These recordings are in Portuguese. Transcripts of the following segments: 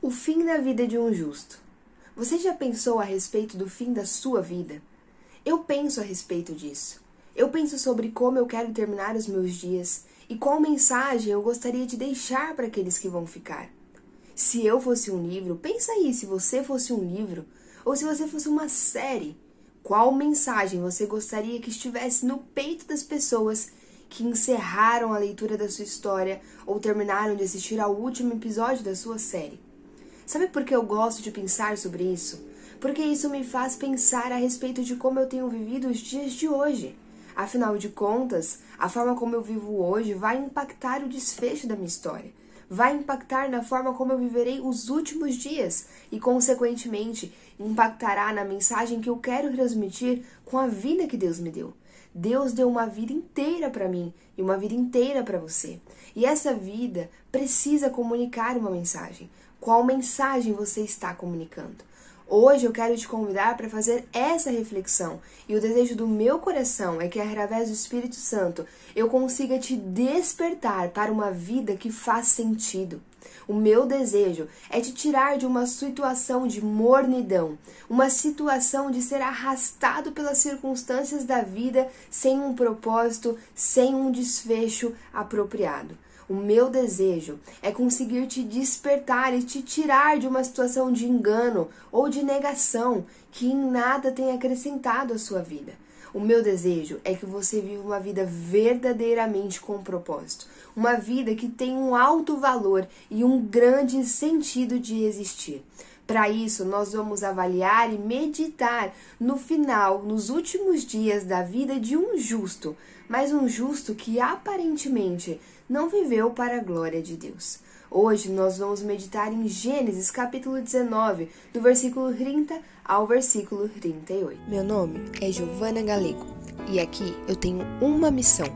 O fim da vida de um justo. Você já pensou a respeito do fim da sua vida? Eu penso a respeito disso. Eu penso sobre como eu quero terminar os meus dias e qual mensagem eu gostaria de deixar para aqueles que vão ficar. Se eu fosse um livro, pensa aí, se você fosse um livro ou se você fosse uma série, qual mensagem você gostaria que estivesse no peito das pessoas que encerraram a leitura da sua história ou terminaram de assistir ao último episódio da sua série? Sabe por que eu gosto de pensar sobre isso? Porque isso me faz pensar a respeito de como eu tenho vivido os dias de hoje. Afinal de contas, a forma como eu vivo hoje vai impactar o desfecho da minha história. Vai impactar na forma como eu viverei os últimos dias e, consequentemente, impactará na mensagem que eu quero transmitir com a vida que Deus me deu. Deus deu uma vida inteira para mim e uma vida inteira para você. E essa vida precisa comunicar uma mensagem. Qual mensagem você está comunicando? Hoje eu quero te convidar para fazer essa reflexão e o desejo do meu coração é que através do Espírito Santo eu consiga te despertar para uma vida que faz sentido. O meu desejo é te tirar de uma situação de mornidão, uma situação de ser arrastado pelas circunstâncias da vida sem um propósito, sem um desfecho apropriado. O meu desejo é conseguir te despertar e te tirar de uma situação de engano ou de negação que em nada tem acrescentado à sua vida. O meu desejo é que você viva uma vida verdadeiramente com propósito. Uma vida que tem um alto valor e um grande sentido de existir. Para isso, nós vamos avaliar e meditar no final, nos últimos dias da vida de um justo, mas um justo que aparentemente não viveu para a glória de Deus. Hoje nós vamos meditar em Gênesis capítulo 19, do versículo 30 ao versículo 38. Meu nome é Giovana Galego e aqui eu tenho uma missão: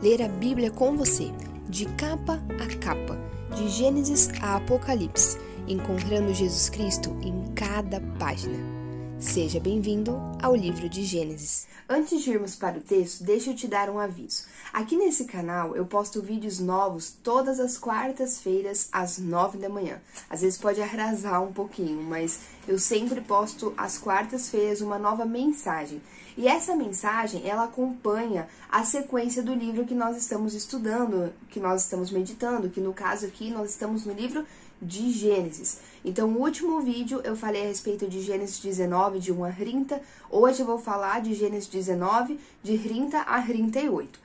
ler a Bíblia com você, de capa a capa, de Gênesis a Apocalipse, encontrando Jesus Cristo em cada página. Seja bem-vindo ao livro de Gênesis. Antes de irmos para o texto, deixa eu te dar um aviso. Aqui nesse canal eu posto vídeos novos todas as quartas-feiras às 9 da manhã. Às vezes pode atrasar um pouquinho, mas eu sempre posto às quartas-feiras uma nova mensagem. E essa mensagem, ela acompanha a sequência do livro que nós estamos estudando, que nós estamos meditando, que no caso aqui nós estamos no livro de Gênesis. Então, no último vídeo eu falei a respeito de Gênesis 19, de 1 a 30. Hoje eu vou falar de Gênesis 19, de 30 a 38.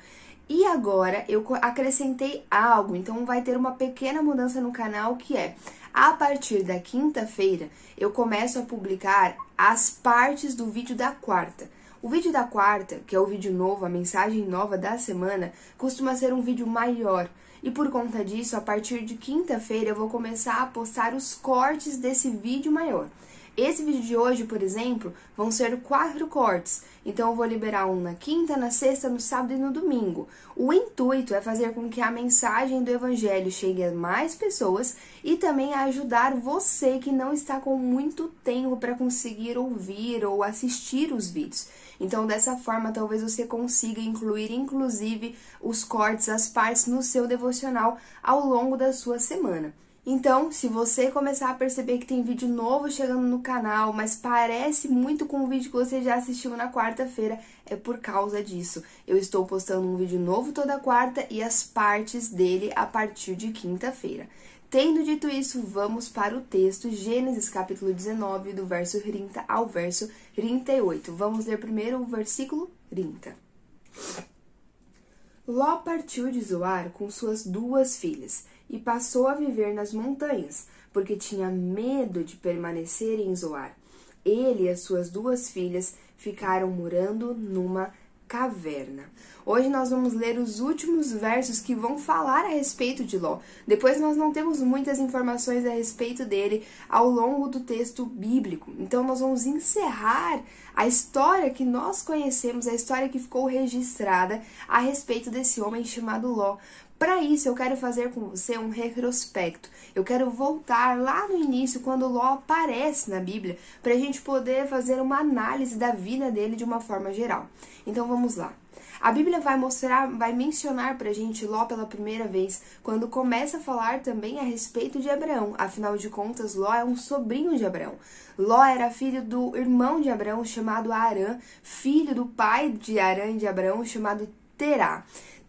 E agora eu acrescentei algo, então vai ter uma pequena mudança no canal, que é, a partir da quinta-feira, eu começo a publicar as partes do vídeo da quarta. O vídeo da quarta, que é o vídeo novo, a mensagem nova da semana, costuma ser um vídeo maior. E por conta disso, a partir de quinta-feira, eu vou começar a postar os cortes desse vídeo maior. Esse vídeo de hoje, por exemplo, vão ser 4 cortes. Então, eu vou liberar um na quinta, na sexta, no sábado e no domingo. O intuito é fazer com que a mensagem do Evangelho chegue a mais pessoas e também a ajudar você que não está com muito tempo para conseguir ouvir ou assistir os vídeos. Então, dessa forma, talvez você consiga incluir, inclusive, os cortes, as partes no seu devocional ao longo da sua semana. Então, se você começar a perceber que tem vídeo novo chegando no canal, mas parece muito com o vídeo que você já assistiu na quarta-feira, é por causa disso. Eu estou postando um vídeo novo toda quarta e as partes dele a partir de quinta-feira. Tendo dito isso, vamos para o texto, Gênesis capítulo 19, do verso 30 ao verso 38. Vamos ler primeiro o versículo 30. Ló partiu de Zoar com suas 2 filhas e passou a viver nas montanhas, porque tinha medo de permanecer em Zoar. Ele e as suas 2 filhas ficaram morando numa caverna. Hoje nós vamos ler os últimos versos que vão falar a respeito de Ló. Depois nós não temos muitas informações a respeito dele ao longo do texto bíblico. Então nós vamos encerrar a história que nós conhecemos, a história que ficou registrada a respeito desse homem chamado Ló. Para isso, eu quero fazer com você um retrospecto. Eu quero voltar lá no início, quando Ló aparece na Bíblia, para a gente poder fazer uma análise da vida dele de uma forma geral. Então, vamos lá. A Bíblia vai mencionar pra gente Ló pela primeira vez, quando começa a falar também a respeito de Abraão. Afinal de contas, Ló é um sobrinho de Abraão. Ló era filho do irmão de Abraão, chamado Arã, filho do pai de Arã e de Abraão, chamado Terá.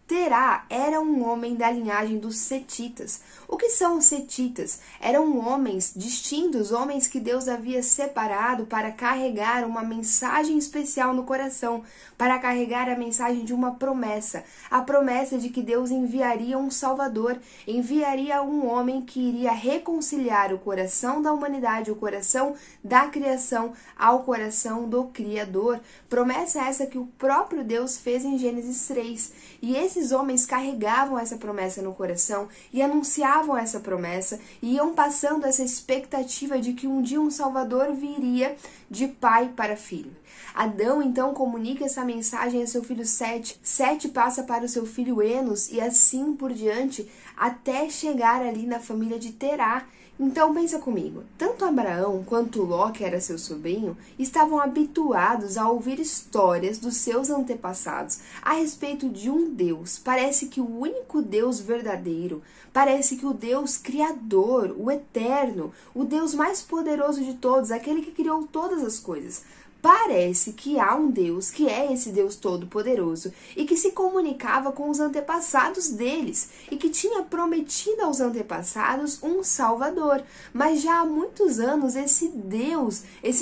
Terá era um homem da linhagem dos setitas. O que são os setitas? Eram homens distintos, homens que Deus havia separado para carregar uma mensagem especial no coração, para carregar a mensagem de uma promessa, a promessa de que Deus enviaria um Salvador, enviaria um homem que iria reconciliar o coração da humanidade, o coração da criação ao coração do Criador. Promessa essa que o próprio Deus fez em Gênesis 3. E esses homens carregavam essa promessa no coração e anunciavam essa promessa e iam passando essa expectativa de que um dia um Salvador viria de pai para filho. Adão então comunica essa mensagem a seu filho Sete. Sete passa para o seu filho Enos e assim por diante até chegar ali na família de Terá. Então pensa comigo, tanto Abraão quanto Ló, que era seu sobrinho, estavam habituados a ouvir histórias dos seus antepassados a respeito de um Deus. Parece que o único Deus verdadeiro, parece que o Deus criador, o eterno, o Deus mais poderoso de todos, aquele que criou todas as coisas. Parece que há um Deus, que é esse Deus todo-poderoso, e que se comunicava com os antepassados deles, e que tinha prometido aos antepassados um Salvador. Mas já há muitos anos, esse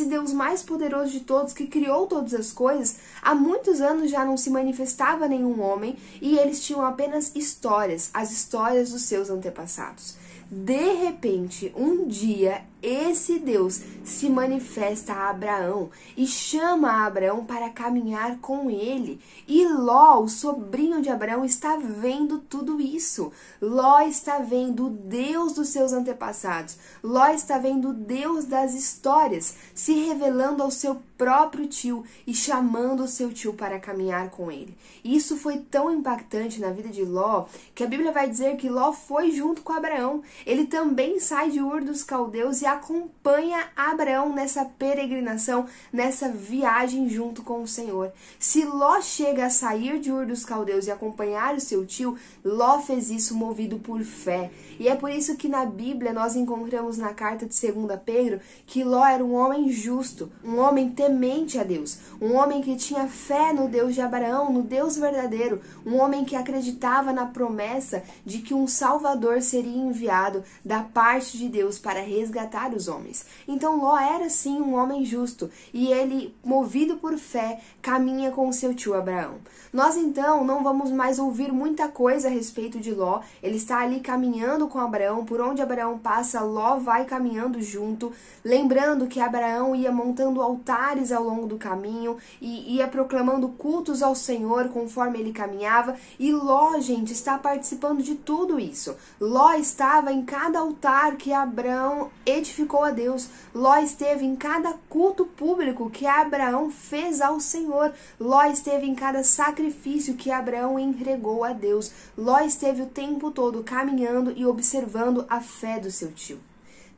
Deus mais poderoso de todos, que criou todas as coisas, há muitos anos já não se manifestava nenhum homem, e eles tinham apenas histórias, as histórias dos seus antepassados. De repente, um dia, esse Deus se manifesta a Abraão e chama a Abraão para caminhar com ele. E Ló, o sobrinho de Abraão, está vendo tudo isso. Ló está vendo o Deus dos seus antepassados. Ló está vendo o Deus das histórias se revelando ao seu próprio tio e chamando o seu tio para caminhar com ele. E isso foi tão impactante na vida de Ló que a Bíblia vai dizer que Ló foi junto com Abraão. Ele também sai de Ur dos Caldeus e acompanha Abraão nessa peregrinação, nessa viagem junto com o Senhor. Se Ló chega a sair de Ur dos Caldeus e acompanhar o seu tio, Ló fez isso movido por fé. E é por isso que na Bíblia nós encontramos na carta de 2 Pedro que Ló era um homem justo, um homem temente a Deus, um homem que tinha fé no Deus de Abraão, no Deus verdadeiro, um homem que acreditava na promessa de que um Salvador seria enviado da parte de Deus para resgatar os homens. Então Ló era sim um homem justo e ele, movido por fé, caminha com seu tio Abraão. Nós então não vamos mais ouvir muita coisa a respeito de Ló. Ele está ali caminhando com Abraão, por onde Abraão passa, Ló vai caminhando junto, lembrando que Abraão ia montando altares ao longo do caminho e ia proclamando cultos ao Senhor conforme ele caminhava, e Ló, gente, está participando de tudo isso. Ló estava em cada altar que Abraão edificou a Deus. Ló esteve em cada culto público que Abraão fez ao Senhor. Ló esteve em cada sacrifício que Abraão entregou a Deus. Ló esteve o tempo todo caminhando e observando a fé do seu tio.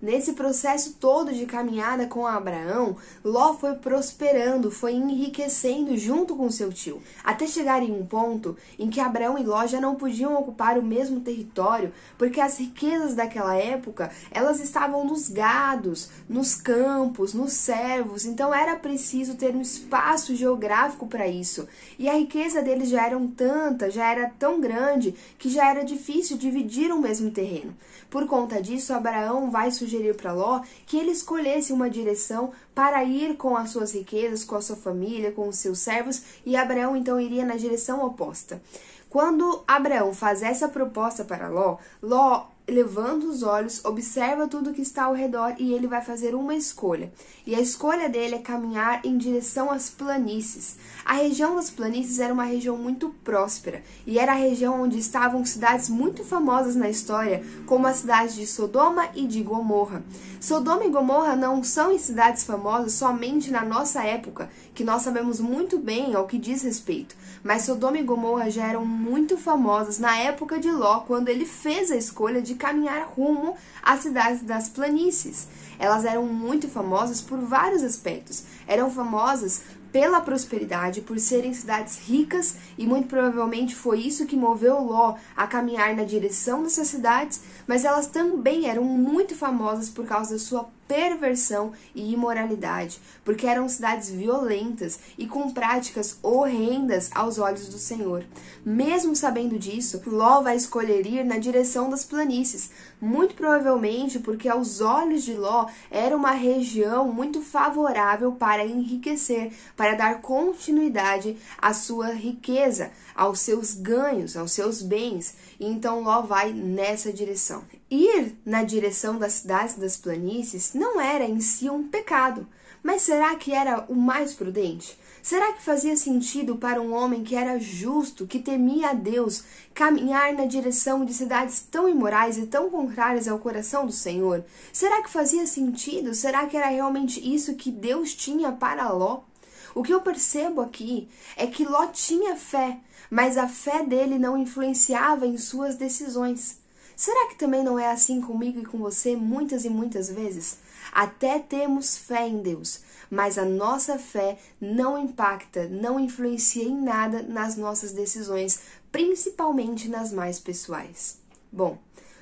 Nesse processo todo de caminhada com Abraão, Ló foi prosperando, foi enriquecendo junto com seu tio, até chegar em um ponto em que Abraão e Ló já não podiam ocupar o mesmo território, porque as riquezas daquela época, elas estavam nos gados, nos campos, nos servos, então era preciso ter um espaço geográfico para isso. E a riqueza deles já era tanta, já era tão grande, que já era difícil dividir o mesmo terreno. Por conta disso, Abraão vai sugerir para Ló que ele escolhesse uma direção para ir com as suas riquezas, com a sua família, com os seus servos, e Abraão então iria na direção oposta. Quando Abraão faz essa proposta para Ló, Ló, levando os olhos, observa tudo que está ao redor e ele vai fazer uma escolha. E a escolha dele é caminhar em direção às planícies. A região das planícies era uma região muito próspera e era a região onde estavam cidades muito famosas na história, como as cidades de Sodoma e de Gomorra. Sodoma e Gomorra não são cidades famosas somente na nossa época, que nós sabemos muito bem ao que diz respeito, mas Sodoma e Gomorra já eram muito famosas na época de Ló, quando ele fez a escolha de caminhar rumo às cidades das planícies. Elas eram muito famosas por vários aspectos. Eram famosas pela prosperidade, por serem cidades ricas, e muito provavelmente foi isso que moveu Ló a caminhar na direção dessas cidades, mas elas também eram muito famosas por causa da sua perversão e imoralidade, porque eram cidades violentas e com práticas horrendas aos olhos do Senhor. Mesmo sabendo disso, Ló vai escolher ir na direção das planícies, muito provavelmente porque aos olhos de Ló era uma região muito favorável para enriquecer, para dar continuidade à sua riqueza, aos seus ganhos, aos seus bens. E então Ló vai nessa direção. Ir na direção das cidades das planícies não era em si um pecado, mas será que era o mais prudente? Será que fazia sentido para um homem que era justo, que temia a Deus, caminhar na direção de cidades tão imorais e tão contrárias ao coração do Senhor? Será que fazia sentido? Será que era realmente isso que Deus tinha para Ló? O que eu percebo aqui é que Ló tinha fé, mas a fé dele não influenciava em suas decisões. Será que também não é assim comigo e com você muitas e muitas vezes? Até temos fé em Deus, mas a nossa fé não impacta, não influencia em nada nas nossas decisões, principalmente nas mais pessoais. Bom,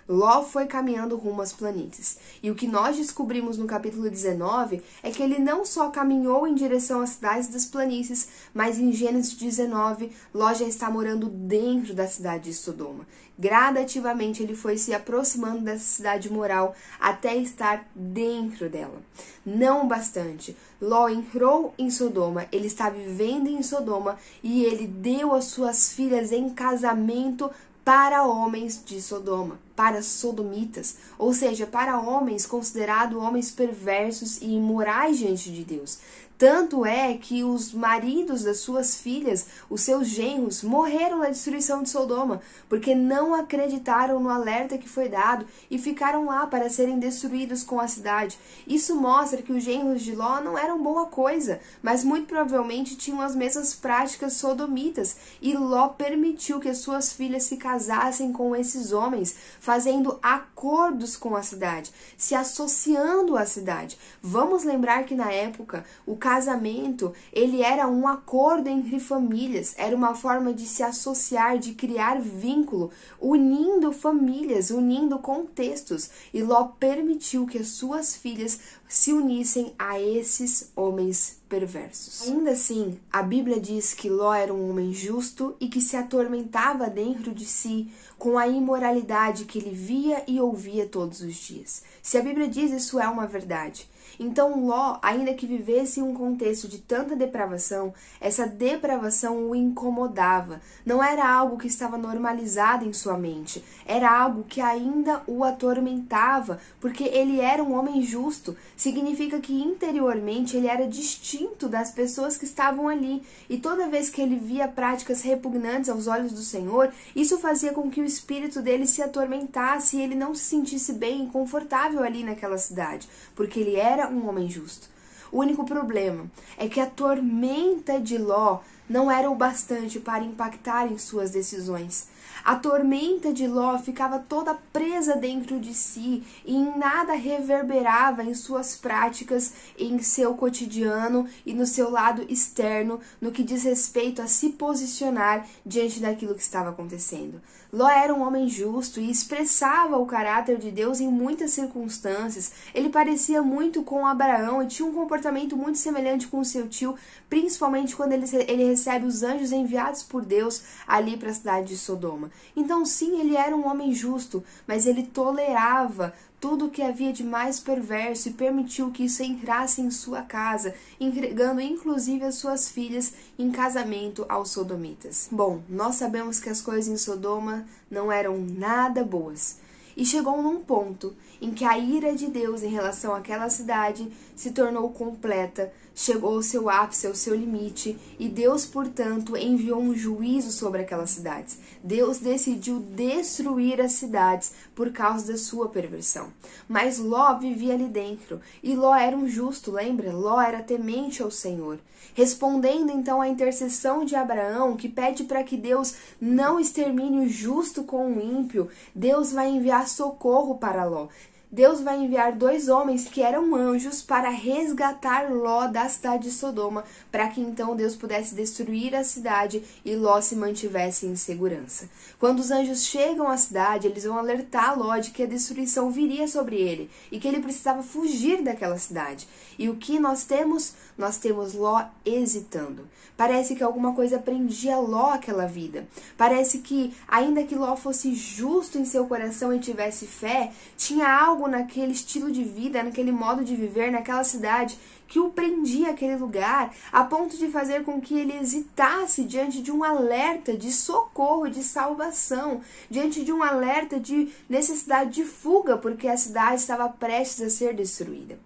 Ló foi caminhando rumo às planícies, e o que nós descobrimos no capítulo 19 é que ele não só caminhou em direção às cidades das planícies, mas em Gênesis 19, Ló já está morando dentro da cidade de Sodoma. Gradativamente ele foi se aproximando dessa cidade moral até estar dentro dela. Não bastante, Ló entrou em Sodoma, ele está vivendo em Sodoma e ele deu as suas filhas em casamento para homens de Sodoma, para sodomitas, ou seja, para homens considerados homens perversos e imorais diante de Deus. Tanto é que os maridos das suas filhas, os seus genros, morreram na destruição de Sodoma, porque não acreditaram no alerta que foi dado e ficaram lá para serem destruídos com a cidade. Isso mostra que os genros de Ló não eram boa coisa, mas muito provavelmente tinham as mesmas práticas sodomitas, e Ló permitiu que as suas filhas se casassem com esses homens, fazendo acordos com a cidade, se associando à cidade. Vamos lembrar que na época o casamento, ele era um acordo entre famílias, era uma forma de se associar, de criar vínculo, unindo famílias, unindo contextos, e Ló permitiu que as suas filhas se unissem a esses homens perversos. Ainda assim, a Bíblia diz que Ló era um homem justo e que se atormentava dentro de si com a imoralidade que ele via e ouvia todos os dias. Se a Bíblia diz, isso é uma verdade. Então Ló, ainda que vivesse em um contexto de tanta depravação, essa depravação o incomodava. Não era algo que estava normalizado em sua mente, era algo que ainda o atormentava, porque ele era um homem justo. Significa que interiormente ele era distinto das pessoas que estavam ali, e toda vez que ele via práticas repugnantes aos olhos do Senhor, isso fazia com que o espírito dele se atormentasse e ele não se sentisse bem e confortável ali naquela cidade, porque ele era um homem justo. O único problema é que a tormenta de Ló não era o bastante para impactar em suas decisões. A tormenta de Ló ficava toda presa dentro de si e em nada reverberava em suas práticas, em seu cotidiano e no seu lado externo, no que diz respeito a se posicionar diante daquilo que estava acontecendo. Ló era um homem justo e expressava o caráter de Deus em muitas circunstâncias. Ele parecia muito com Abraão e tinha um comportamento muito semelhante com seu tio, principalmente quando ele recebe os anjos enviados por Deus ali para a cidade de Sodoma. Então sim, ele era um homem justo, mas ele tolerava tudo o que havia de mais perverso e permitiu que isso entrasse em sua casa, entregando inclusive as suas filhas em casamento aos sodomitas. Bom, nós sabemos que as coisas em Sodoma não eram nada boas. E chegou num ponto em que a ira de Deus em relação àquela cidade se tornou completa, chegou ao seu ápice, ao seu limite, e Deus, portanto, enviou um juízo sobre aquelas cidades. Deus decidiu destruir as cidades por causa da sua perversão. Mas Ló vivia ali dentro, e Ló era um justo, lembra? Ló era temente ao Senhor. Respondendo então à intercessão de Abraão, que pede para que Deus não extermine o justo com o ímpio, Deus vai enviar socorro para Ló. Deus vai enviar 2 homens que eram anjos para resgatar Ló da cidade de Sodoma, para que então Deus pudesse destruir a cidade e Ló se mantivesse em segurança. Quando os anjos chegam à cidade, eles vão alertar Ló de que a destruição viria sobre ele e que ele precisava fugir daquela cidade. E o que nós temos? Nós temos Ló hesitando. Parece que alguma coisa prendia Ló àquela vida. Parece que, ainda que Ló fosse justo em seu coração e tivesse fé, tinha algo naquele estilo de vida, naquele modo de viver, naquela cidade, que o prendia àquele lugar, a ponto de fazer com que ele hesitasse diante de um alerta de socorro, de salvação, diante de um alerta de necessidade de fuga, porque a cidade estava prestes a ser destruída.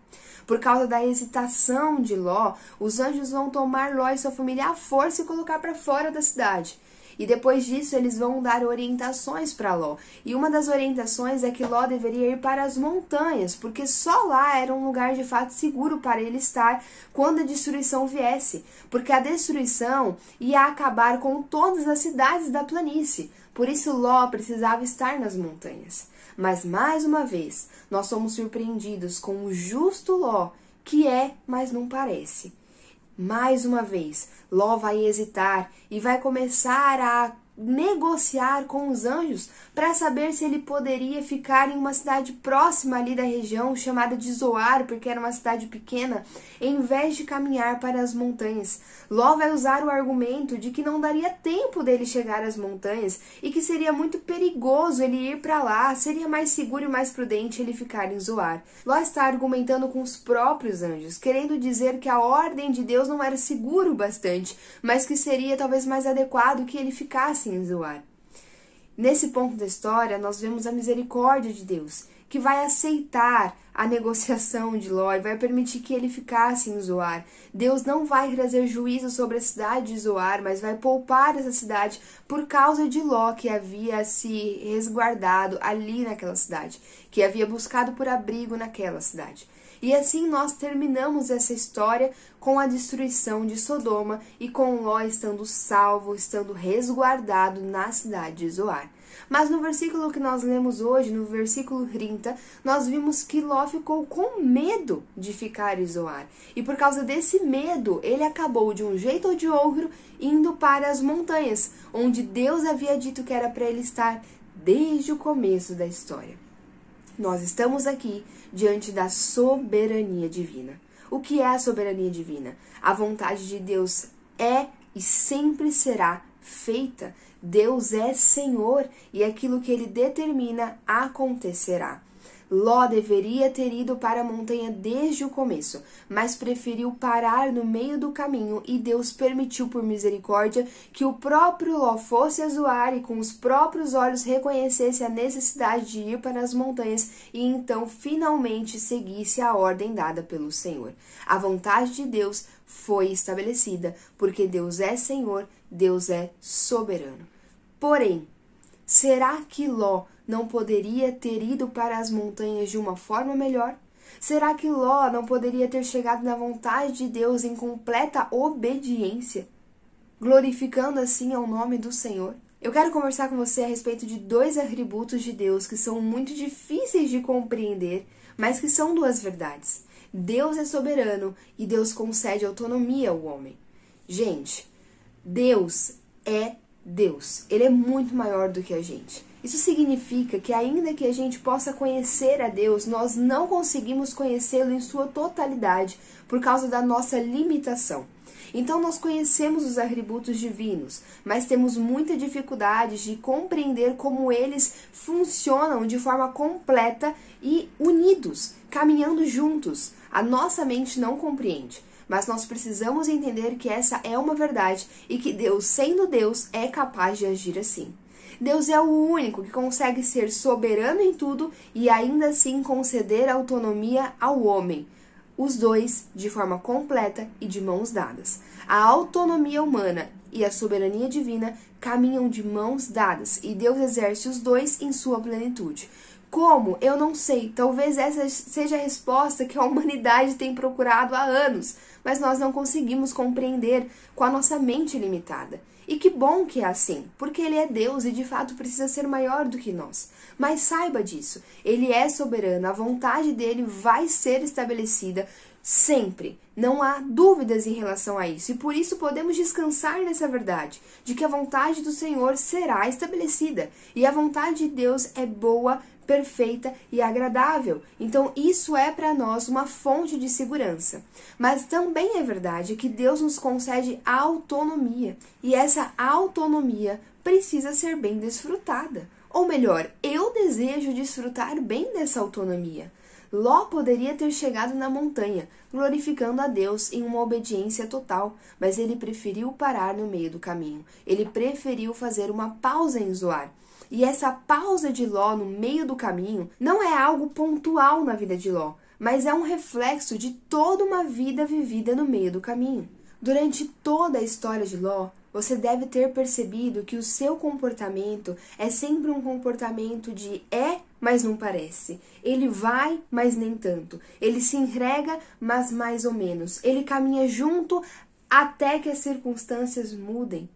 Por causa da hesitação de Ló, os anjos vão tomar Ló e sua família à força e colocar para fora da cidade. E depois disso, eles vão dar orientações para Ló. E uma das orientações é que Ló deveria ir para as montanhas, porque só lá era um lugar de fato seguro para ele estar quando a destruição viesse. Porque a destruição ia acabar com todas as cidades da planície. Por isso, Ló precisava estar nas montanhas. Mas, mais uma vez, nós somos surpreendidos com o justo Ló, que é, mas não parece. Mais uma vez, Ló vai hesitar e vai começar a negociar com os anjos para saber se ele poderia ficar em uma cidade próxima ali da região, chamada de Zoar, porque era uma cidade pequena, em vez de caminhar para as montanhas. Ló vai usar o argumento de que não daria tempo dele chegar às montanhas e que seria muito perigoso ele ir para lá, seria mais seguro e mais prudente ele ficar em Zoar. Ló está argumentando com os próprios anjos, querendo dizer que a ordem de Deus não era seguro o bastante, mas que seria talvez mais adequado que ele ficasse em Zoar. Nesse ponto da história, nós vemos a misericórdia de Deus, que vai aceitar a negociação de Ló e vai permitir que ele ficasse em Zoar. Deus não vai trazer juízo sobre a cidade de Zoar, mas vai poupar essa cidade por causa de Ló, que havia se resguardado ali naquela cidade, que havia buscado por abrigo naquela cidade. E assim nós terminamos essa história com a destruição de Sodoma e com Ló estando salvo, estando resguardado na cidade de Zoar. Mas no versículo que nós lemos hoje, no versículo 30, nós vimos que Ló ficou com medo de ficar em Zoar. E por causa desse medo, ele acabou de um jeito ou de outro indo para as montanhas, onde Deus havia dito que era para ele estar desde o começo da história. Nós estamos aqui diante da soberania divina. O que é a soberania divina? A vontade de Deus é e sempre será feita. Deus é Senhor e aquilo que Ele determina acontecerá. Ló deveria ter ido para a montanha desde o começo, mas preferiu parar no meio do caminho e Deus permitiu por misericórdia que o próprio Ló fosse a Zoar e com os próprios olhos reconhecesse a necessidade de ir para as montanhas e então finalmente seguisse a ordem dada pelo Senhor. A vontade de Deus foi estabelecida porque Deus é Senhor, Deus é soberano. Porém, será que Ló não poderia ter ido para as montanhas de uma forma melhor? Será que Ló não poderia ter chegado na vontade de Deus em completa obediência, glorificando assim ao nome do Senhor? Eu quero conversar com você a respeito de 2 atributos de Deus que são muito difíceis de compreender, mas que são 2 verdades. Deus é soberano e Deus concede autonomia ao homem. Gente, Deus é Deus. Ele é muito maior do que a gente. Isso significa que ainda que a gente possa conhecer a Deus, nós não conseguimos conhecê-lo em sua totalidade por causa da nossa limitação. Então nós conhecemos os atributos divinos, mas temos muita dificuldade de compreender como eles funcionam de forma completa e unidos, caminhando juntos. A nossa mente não compreende. Mas nós precisamos entender que essa é uma verdade e que Deus, sendo Deus, é capaz de agir assim. Deus é o único que consegue ser soberano em tudo e ainda assim conceder autonomia ao homem. Os 2 de forma completa e de mãos dadas. A autonomia humana e a soberania divina caminham de mãos dadas e Deus exerce os 2 em sua plenitude. Como? Eu não sei. Talvez essa seja a resposta que a humanidade tem procurado há anos, mas nós não conseguimos compreender com a nossa mente limitada. E que bom que é assim, porque ele é Deus e de fato precisa ser maior do que nós. Mas saiba disso, ele é soberano, a vontade dele vai ser estabelecida sempre. Não há dúvidas em relação a isso, e por isso podemos descansar nessa verdade, de que a vontade do Senhor será estabelecida, e a vontade de Deus é boa, perfeita e agradável. Então isso é para nós uma fonte de segurança. Mas também é verdade que Deus nos concede autonomia, e essa autonomia precisa ser bem desfrutada. Ou melhor, eu desejo desfrutar bem dessa autonomia. Ló poderia ter chegado na montanha, glorificando a Deus em uma obediência total, mas ele preferiu parar no meio do caminho. Ele preferiu fazer uma pausa em Zoar. E essa pausa de Ló no meio do caminho não é algo pontual na vida de Ló, mas é um reflexo de toda uma vida vivida no meio do caminho. Durante toda a história de Ló, você deve ter percebido que o seu comportamento é sempre um comportamento de mas não parece. Ele vai, mas nem tanto. Ele se entrega, mas mais ou menos. Ele caminha junto até que as circunstâncias mudem.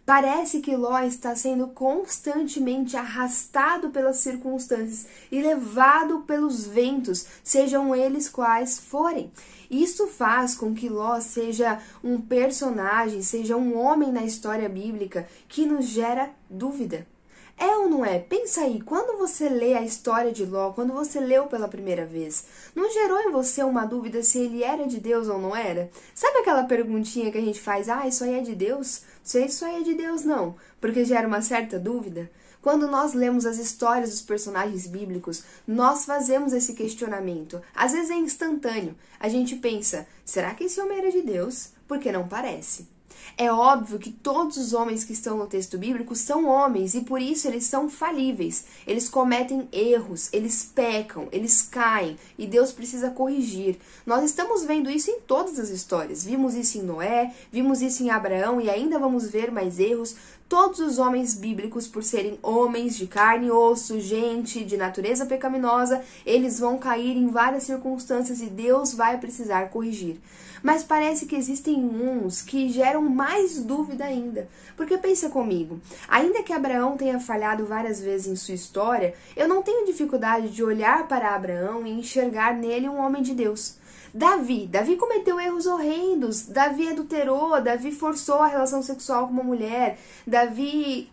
Parece que Ló está sendo constantemente arrastado pelas circunstâncias e levado pelos ventos, sejam eles quais forem. Isso faz com que Ló seja um personagem, seja um homem na história bíblica que nos gera dúvida. É ou não é? Pensa aí, quando você lê a história de Ló, quando você leu pela primeira vez, não gerou em você uma dúvida se ele era de Deus ou não era? Sabe aquela perguntinha que a gente faz, isso aí é de Deus? Não sei se isso aí é de Deus não, porque gera uma certa dúvida. Quando nós lemos as histórias dos personagens bíblicos, nós fazemos esse questionamento. Às vezes é instantâneo. A gente pensa, será que esse homem era de Deus? Porque não parece. É óbvio que todos os homens que estão no texto bíblico são homens e por isso eles são falíveis. Eles cometem erros, eles pecam, eles caem e Deus precisa corrigir. Nós estamos vendo isso em todas as histórias. Vimos isso em Noé, vimos isso em Abraão e ainda vamos ver mais erros. Todos os homens bíblicos, por serem homens de carne e osso, gente de natureza pecaminosa, eles vão cair em várias circunstâncias e Deus vai precisar corrigir. Mas parece que existem uns que geram mais dúvida ainda. Porque pensa comigo, ainda que Abraão tenha falhado várias vezes em sua história, eu não tenho dificuldade de olhar para Abraão e enxergar nele um homem de Deus. Davi cometeu erros horrendos, Davi adulterou, Davi forçou a relação sexual com uma mulher, Davi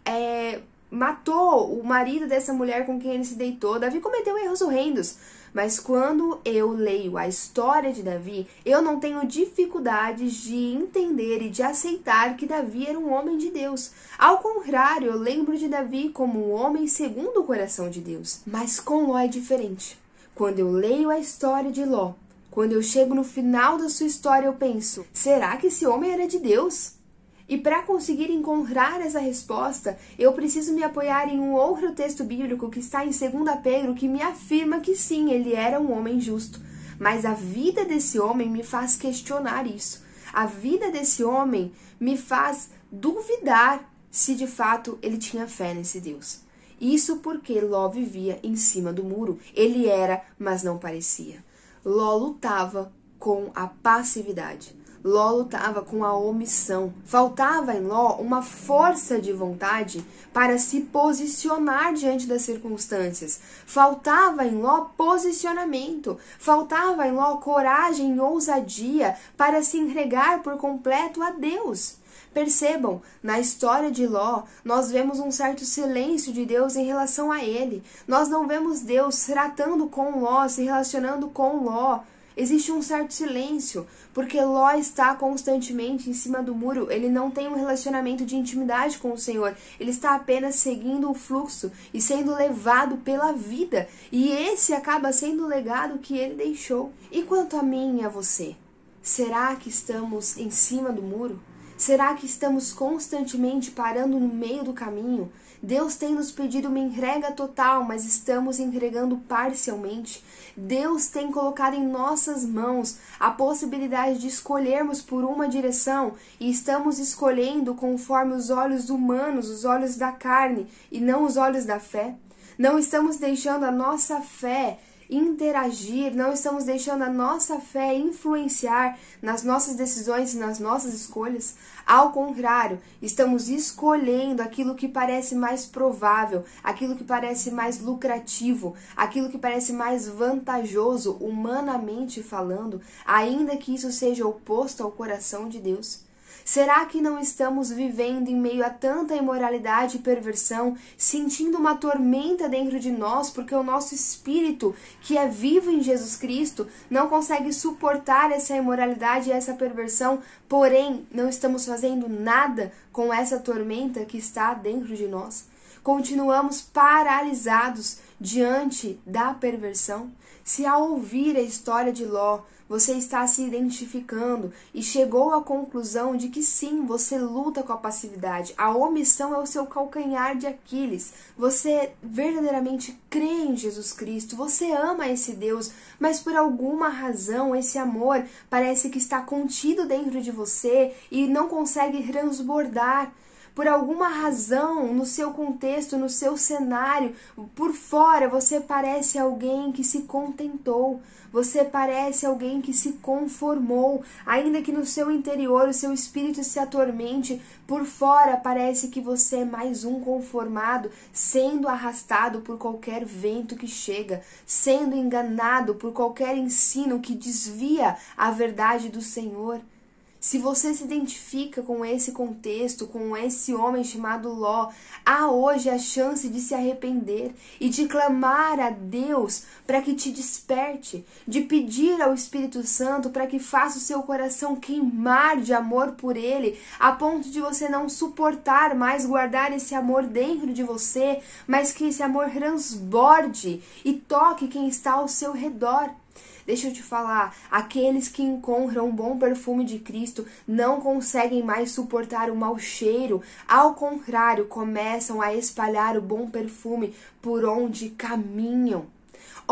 matou o marido dessa mulher com quem ele se deitou, Davi cometeu erros horrendos. Mas quando eu leio a história de Davi, eu não tenho dificuldades de entender e de aceitar que Davi era um homem de Deus. Ao contrário, eu lembro de Davi como um homem segundo o coração de Deus. Mas com Ló é diferente. Quando eu leio a história de Ló, quando eu chego no final da sua história, eu penso, será que esse homem era de Deus? E para conseguir encontrar essa resposta, eu preciso me apoiar em um outro texto bíblico que está em 2 Pedro, que me afirma que sim, ele era um homem justo. Mas a vida desse homem me faz questionar isso. A vida desse homem me faz duvidar se de fato ele tinha fé nesse Deus. Isso porque Ló vivia em cima do muro. Ele era, mas não parecia. Ló lutava com a passividade. Ló lutava com a omissão. Faltava em Ló uma força de vontade para se posicionar diante das circunstâncias. Faltava em Ló posicionamento. Faltava em Ló coragem e ousadia para se entregar por completo a Deus. Percebam, na história de Ló, nós vemos um certo silêncio de Deus em relação a ele. Nós não vemos Deus tratando com Ló, se relacionando com Ló. Existe um certo silêncio, porque Ló está constantemente em cima do muro, ele não tem um relacionamento de intimidade com o Senhor, ele está apenas seguindo o fluxo e sendo levado pela vida, e esse acaba sendo o legado que ele deixou. E quanto a mim e a você? Será que estamos em cima do muro? Será que estamos constantemente parando no meio do caminho? Deus tem nos pedido uma entrega total, mas estamos entregando parcialmente. Deus tem colocado em nossas mãos a possibilidade de escolhermos por uma direção e estamos escolhendo conforme os olhos humanos, os olhos da carne e não os olhos da fé. não estamos deixando a nossa fé interagir, não estamos deixando a nossa fé influenciar nas nossas decisões e nas nossas escolhas. Ao contrário, estamos escolhendo aquilo que parece mais provável, aquilo que parece mais lucrativo, aquilo que parece mais vantajoso, humanamente falando, ainda que isso seja oposto ao coração de Deus. Será que não estamos vivendo em meio a tanta imoralidade e perversão, sentindo uma tormenta dentro de nós, porque o nosso espírito, que é vivo em Jesus Cristo, não consegue suportar essa imoralidade e essa perversão, porém não estamos fazendo nada com essa tormenta que está dentro de nós? Continuamos paralisados diante da perversão? Se ao ouvir a história de Ló, você está se identificando e chegou à conclusão de que sim, você luta com a passividade, a omissão é o seu calcanhar de Aquiles, você verdadeiramente crê em Jesus Cristo, você ama esse Deus, mas por alguma razão esse amor parece que está contido dentro de você e não consegue transbordar. Por alguma razão, no seu contexto, no seu cenário, por fora, você parece alguém que se contentou. Você parece alguém que se conformou. Ainda que no seu interior o seu espírito se atormente, por fora parece que você é mais um conformado, sendo arrastado por qualquer vento que chega, sendo enganado por qualquer ensino que desvia a verdade do Senhor. Se você se identifica com esse contexto, com esse homem chamado Ló, há hoje a chance de se arrepender e de clamar a Deus para que te desperte, de pedir ao Espírito Santo para que faça o seu coração queimar de amor por Ele, a ponto de você não suportar mais guardar esse amor dentro de você, mas que esse amor transborde e toque quem está ao seu redor. Deixa eu te falar, aqueles que encontram um bom perfume de Cristo não conseguem mais suportar o mau cheiro, ao contrário, começam a espalhar o bom perfume por onde caminham.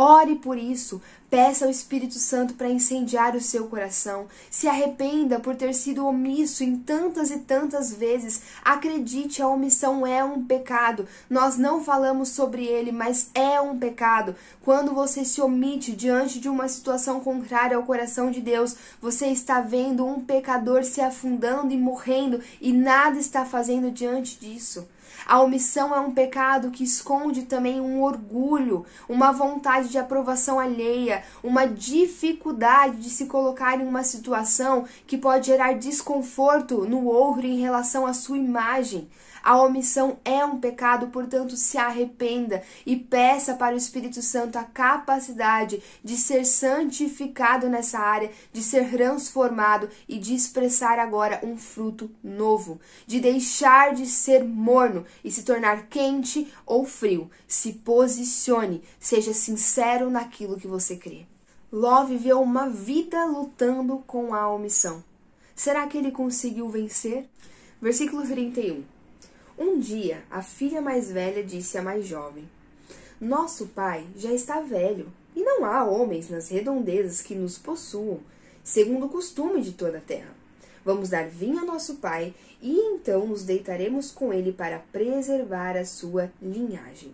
Ore por isso, peça ao Espírito Santo para incendiar o seu coração. Se arrependa por ter sido omisso em tantas e tantas vezes. Acredite, a omissão é um pecado. Nós não falamos sobre ele, mas é um pecado. Quando você se omite diante de uma situação contrária ao coração de Deus, você está vendo um pecador se afundando e morrendo e nada está fazendo diante disso. A omissão é um pecado que esconde também um orgulho, uma vontade de aprovação alheia, uma dificuldade de se colocar em uma situação que pode gerar desconforto no outro em relação à sua imagem. A omissão é um pecado, portanto, se arrependa e peça para o Espírito Santo a capacidade de ser santificado nessa área, de ser transformado e de expressar agora um fruto novo, de deixar de ser morno e se tornar quente ou frio. Se posicione, seja sincero naquilo que você crê. Ló viveu uma vida lutando com a omissão. Será que ele conseguiu vencer? Versículo 31. Um dia, a filha mais velha disse à mais jovem: Nosso pai já está velho, e não há homens nas redondezas que nos possuam, segundo o costume de toda a terra. Vamos dar vinho a nosso pai, e então nos deitaremos com ele para preservar a sua linhagem.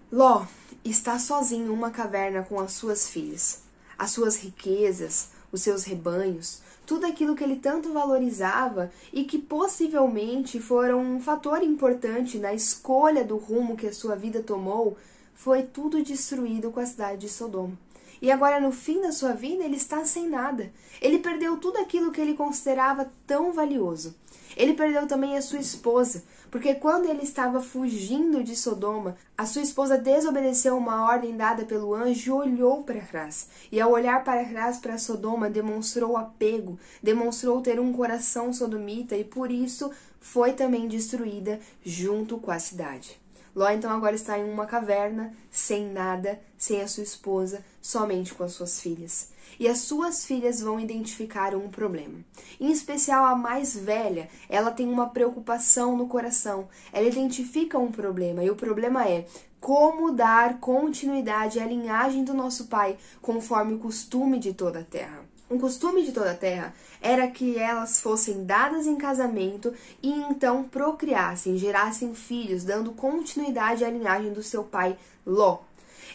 Ló está sozinho em uma caverna com as suas filhas. As suas riquezas, os seus rebanhos, tudo aquilo que ele tanto valorizava e que possivelmente foram um fator importante na escolha do rumo que a sua vida tomou, foi tudo destruído com a cidade de Sodoma. E agora, no fim da sua vida, ele está sem nada. Ele perdeu tudo aquilo que ele considerava tão valioso. Ele perdeu também a sua esposa, porque quando ele estava fugindo de Sodoma, a sua esposa desobedeceu uma ordem dada pelo anjo e olhou para trás. E ao olhar para trás para Sodoma, demonstrou apego, demonstrou ter um coração sodomita e por isso foi também destruída junto com a cidade. Ló então agora está em uma caverna, sem nada, sem a sua esposa, somente com as suas filhas. E as suas filhas vão identificar um problema. Em especial a mais velha, ela tem uma preocupação no coração. Ela identifica um problema e o problema é como dar continuidade à linhagem do nosso pai, conforme o costume de toda a terra. O costume de toda a terra era que elas fossem dadas em casamento e então procriassem, gerassem filhos, dando continuidade à linhagem do seu pai Ló.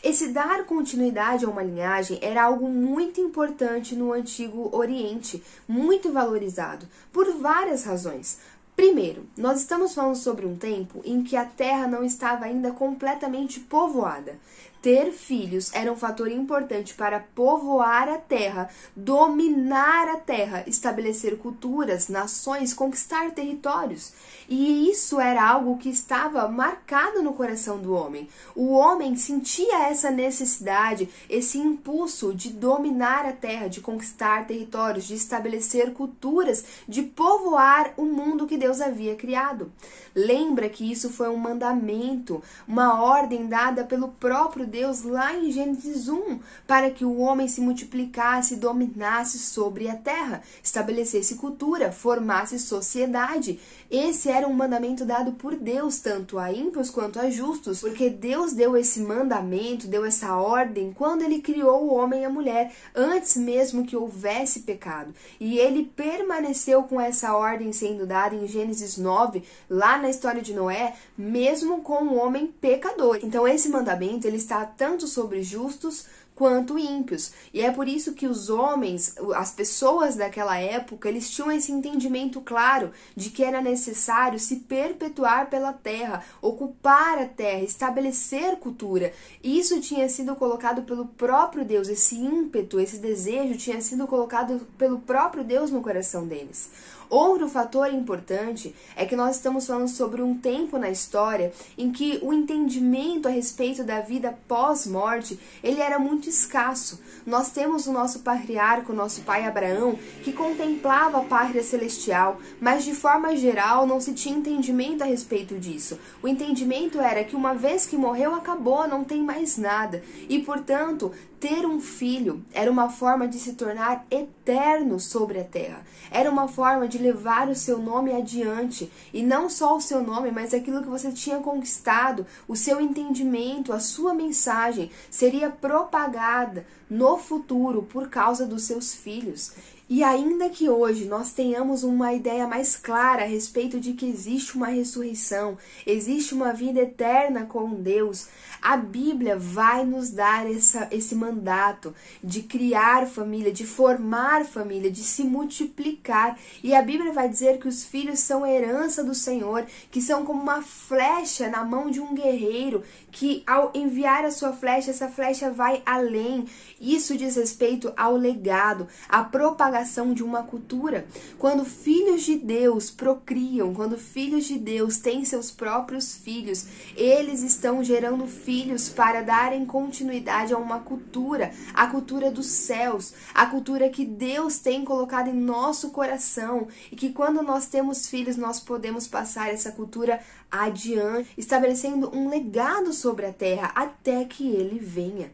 Esse dar continuidade a uma linhagem era algo muito importante no Antigo Oriente, muito valorizado, por várias razões. Primeiro, nós estamos falando sobre um tempo em que a terra não estava ainda completamente povoada. Ter filhos era um fator importante para povoar a terra, dominar a terra, estabelecer culturas, nações, conquistar territórios. E isso era algo que estava marcado no coração do homem. O homem sentia essa necessidade, esse impulso de dominar a terra, de conquistar territórios, de estabelecer culturas, de povoar o mundo que Deus havia criado. Lembra que isso foi um mandamento, uma ordem dada pelo próprio Deus lá em Gênesis 1, para que o homem se multiplicasse, dominasse sobre a terra, estabelecesse cultura, formasse sociedade. Esse era um mandamento dado por Deus, tanto a ímpios quanto a justos, porque Deus deu esse mandamento, deu essa ordem quando ele criou o homem e a mulher, antes mesmo que houvesse pecado. E ele permaneceu com essa ordem sendo dada em Gênesis 9, lá na história de Noé, mesmo com o homem pecador. Então esse mandamento ele está tanto sobre justos quanto ímpios. E é por isso que os homens, as pessoas daquela época, eles tinham esse entendimento claro de que era necessário se perpetuar pela terra, ocupar a terra, estabelecer cultura. E isso tinha sido colocado pelo próprio Deus, esse ímpeto, esse desejo tinha sido colocado pelo próprio Deus no coração deles. Outro fator importante é que nós estamos falando sobre um tempo na história em que o entendimento a respeito da vida pós-morte, ele era muito escasso. Nós temos o nosso patriarca, o nosso pai Abraão, que contemplava a pátria celestial, mas de forma geral não se tinha entendimento a respeito disso. O entendimento era que uma vez que morreu, acabou, não tem mais nada. E, portanto, ter um filho era uma forma de se tornar eterno sobre a terra. Era uma forma de levar o seu nome adiante. E não só o seu nome, mas aquilo que você tinha conquistado, o seu entendimento, a sua mensagem seria propagada no futuro por causa dos seus filhos. E ainda que hoje nós tenhamos uma ideia mais clara a respeito de que existe uma ressurreição, existe uma vida eterna com Deus, a Bíblia vai nos dar esse mandato de criar família, de formar família, de se multiplicar. E a Bíblia vai dizer que os filhos são herança do Senhor, que são como uma flecha na mão de um guerreiro, que ao enviar a sua flecha, essa flecha vai além. Isso diz respeito ao legado, à propagação de uma cultura. Quando filhos de Deus procriam, quando filhos de Deus têm seus próprios filhos, eles estão gerando filhos para darem continuidade a uma cultura, a cultura dos céus, a cultura que Deus tem colocado em nosso coração e que quando nós temos filhos nós podemos passar essa cultura adiante, estabelecendo um legado sobre a terra até que ele venha.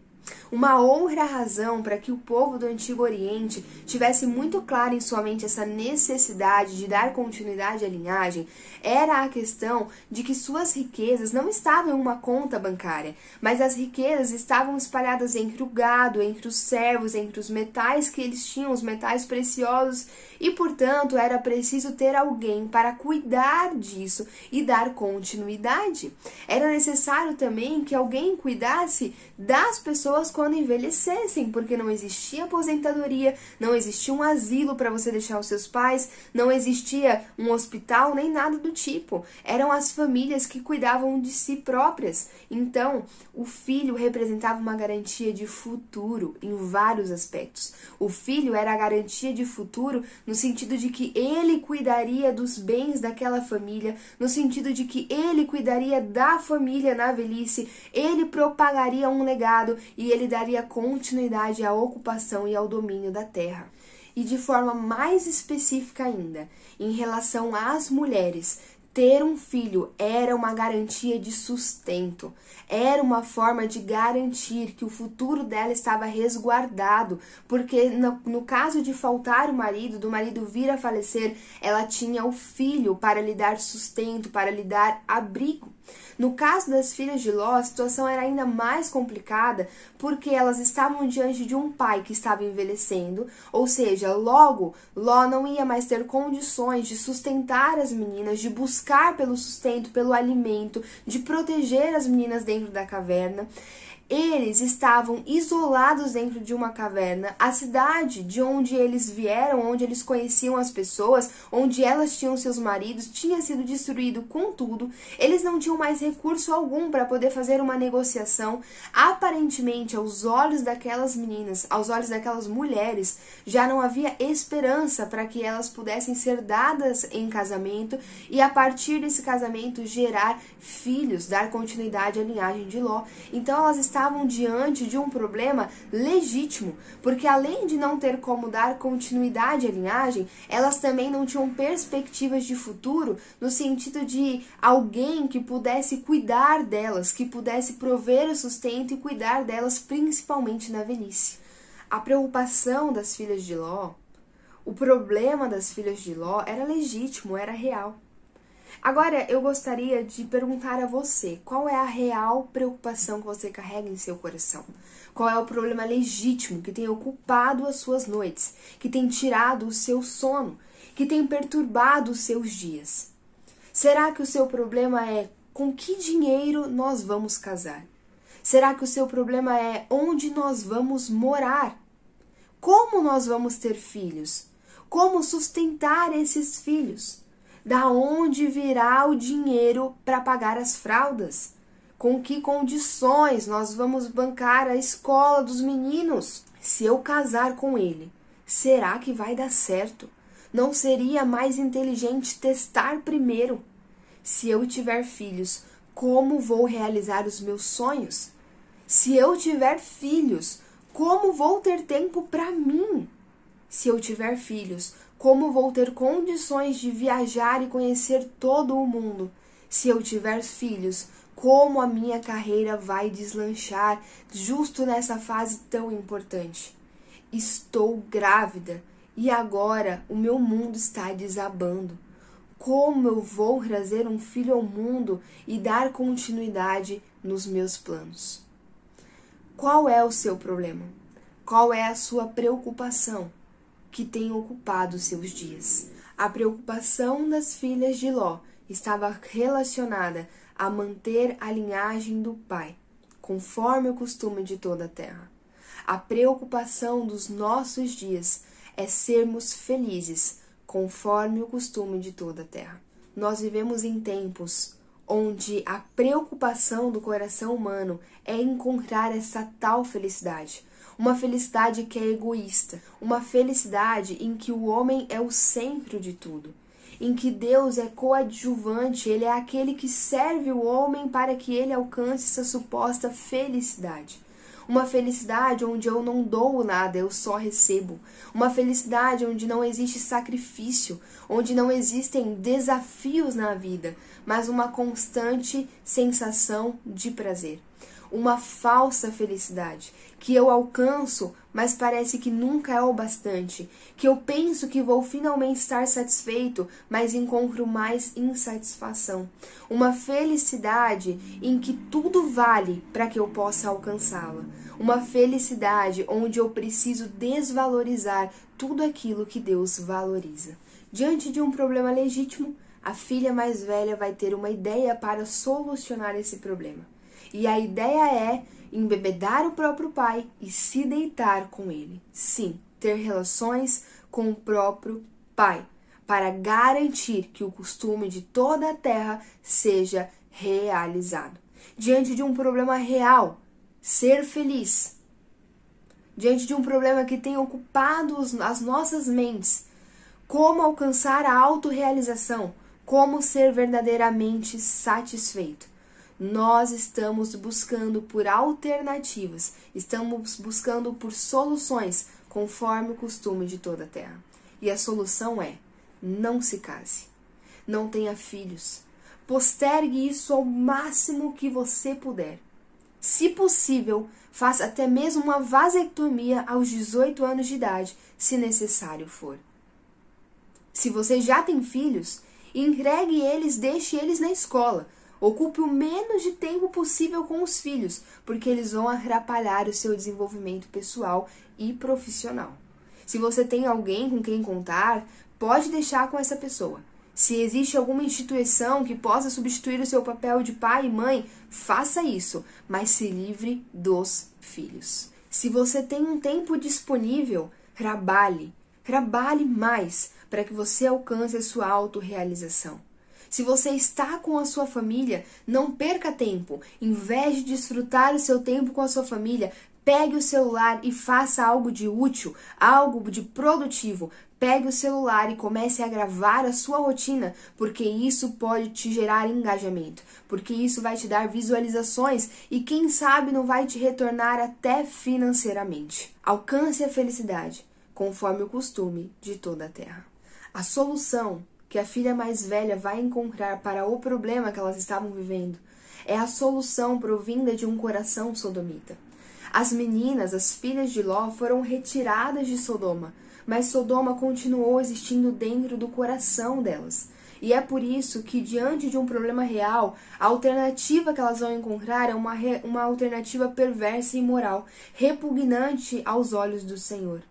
Uma outra razão para que o povo do Antigo Oriente tivesse muito claro em sua mente essa necessidade de dar continuidade à linhagem era a questão de que suas riquezas não estavam em uma conta bancária, mas as riquezas estavam espalhadas entre o gado, entre os servos, entre os metais que eles tinham, os metais preciosos, e portanto era preciso ter alguém para cuidar disso e dar continuidade. Era necessário também que alguém cuidasse das pessoas quando envelhecessem, porque não existia aposentadoria, não existia um asilo para você deixar os seus pais, não existia um hospital, nem nada do tipo. Eram as famílias que cuidavam de si próprias. Então, o filho representava uma garantia de futuro em vários aspectos. O filho era a garantia de futuro no sentido de que ele cuidaria dos bens daquela família, no sentido de que ele cuidaria da família na velhice, ele propagaria um legado e ele daria continuidade à ocupação e ao domínio da terra. E de forma mais específica ainda, em relação às mulheres, ter um filho era uma garantia de sustento, era uma forma de garantir que o futuro dela estava resguardado, porque no caso de faltar o marido, do marido vir a falecer, ela tinha o filho para lhe dar sustento, para lhe dar abrigo. No caso das filhas de Ló, a situação era ainda mais complicada porque elas estavam diante de um pai que estava envelhecendo, ou seja, logo Ló não ia mais ter condições de sustentar as meninas, de buscar pelo sustento, pelo alimento, de proteger as meninas dentro da caverna. Eles estavam isolados dentro de uma caverna. A cidade de onde eles vieram, onde eles conheciam as pessoas, onde elas tinham seus maridos, tinha sido destruído com tudo. Eles não tinham mais recurso algum para poder fazer uma negociação. Aparentemente, aos olhos daquelas meninas, aos olhos daquelas mulheres, já não havia esperança para que elas pudessem ser dadas em casamento e a partir desse casamento gerar filhos, dar continuidade à linhagem de Ló. Então elas estavam diante de um problema legítimo, porque além de não ter como dar continuidade à linhagem, elas também não tinham perspectivas de futuro no sentido de alguém que pudesse cuidar delas, que pudesse prover o sustento e cuidar delas, principalmente na velhice. A preocupação das filhas de Ló, o problema das filhas de Ló era legítimo, era real. Agora, eu gostaria de perguntar a você, qual é a real preocupação que você carrega em seu coração? Qual é o problema legítimo que tem ocupado as suas noites, que tem tirado o seu sono, que tem perturbado os seus dias? Será que o seu problema é com que dinheiro nós vamos casar? Será que o seu problema é onde nós vamos morar? Como nós vamos ter filhos? Como sustentar esses filhos? Da onde virá o dinheiro para pagar as fraldas? Com que condições nós vamos bancar a escola dos meninos? Se eu casar com ele, será que vai dar certo? Não seria mais inteligente testar primeiro? Se eu tiver filhos, como vou realizar os meus sonhos? Se eu tiver filhos, como vou ter tempo para mim? Se eu tiver filhos, como vou ter condições de viajar e conhecer todo o mundo? Se eu tiver filhos, como a minha carreira vai deslanchar justo nessa fase tão importante? Estou grávida e agora o meu mundo está desabando. Como eu vou trazer um filho ao mundo e dar continuidade nos meus planos? Qual é o seu problema? Qual é a sua preocupação que tem ocupado seus dias? A preocupação das filhas de Ló estava relacionada a manter a linhagem do pai, conforme o costume de toda a terra. A preocupação dos nossos dias é sermos felizes, conforme o costume de toda a terra. Nós vivemos em tempos onde a preocupação do coração humano é encontrar essa tal felicidade. Uma felicidade que é egoísta, uma felicidade em que o homem é o centro de tudo, em que Deus é coadjuvante, ele é aquele que serve o homem para que ele alcance essa suposta felicidade. Uma felicidade onde eu não dou nada, eu só recebo. Uma felicidade onde não existe sacrifício, onde não existem desafios na vida, mas uma constante sensação de prazer. Uma falsa felicidade, que eu alcanço, mas parece que nunca é o bastante, que eu penso que vou finalmente estar satisfeito, mas encontro mais insatisfação. Uma felicidade em que tudo vale para que eu possa alcançá-la. Uma felicidade onde eu preciso desvalorizar tudo aquilo que Deus valoriza. Diante de um problema legítimo, a filha mais velha vai ter uma ideia para solucionar esse problema. E a ideia é embebedar o próprio pai e se deitar com ele. Sim, ter relações com o próprio pai, para garantir que o costume de toda a terra seja realizado. Diante de um problema real, ser feliz. Diante de um problema que tem ocupado as nossas mentes, como alcançar a autorrealização, como ser verdadeiramente satisfeito. Nós estamos buscando por alternativas, estamos buscando por soluções, conforme o costume de toda a terra. E a solução é: não se case, não tenha filhos, postergue isso ao máximo que você puder. Se possível, faça até mesmo uma vasectomia aos 18 anos de idade, se necessário for. Se você já tem filhos, entregue eles, deixe eles na escola. Ocupe o menos de tempo possível com os filhos, porque eles vão atrapalhar o seu desenvolvimento pessoal e profissional. Se você tem alguém com quem contar, pode deixar com essa pessoa. Se existe alguma instituição que possa substituir o seu papel de pai e mãe, faça isso, mas se livre dos filhos. Se você tem um tempo disponível, trabalhe mais para que você alcance a sua autorrealização. Se você está com a sua família, não perca tempo. Em vez de desfrutar o seu tempo com a sua família, pegue o celular e faça algo de útil, algo de produtivo. Pegue o celular e comece a gravar a sua rotina, porque isso pode te gerar engajamento, porque isso vai te dar visualizações e quem sabe não vai te retornar até financeiramente. Alcance a felicidade, conforme o costume de toda a terra. A solução que a filha mais velha vai encontrar para o problema que elas estavam vivendo é a solução provinda de um coração sodomita. As meninas, as filhas de Ló, foram retiradas de Sodoma, mas Sodoma continuou existindo dentro do coração delas. E é por isso que, diante de um problema real, a alternativa que elas vão encontrar é uma alternativa perversa e imoral, repugnante aos olhos do Senhor.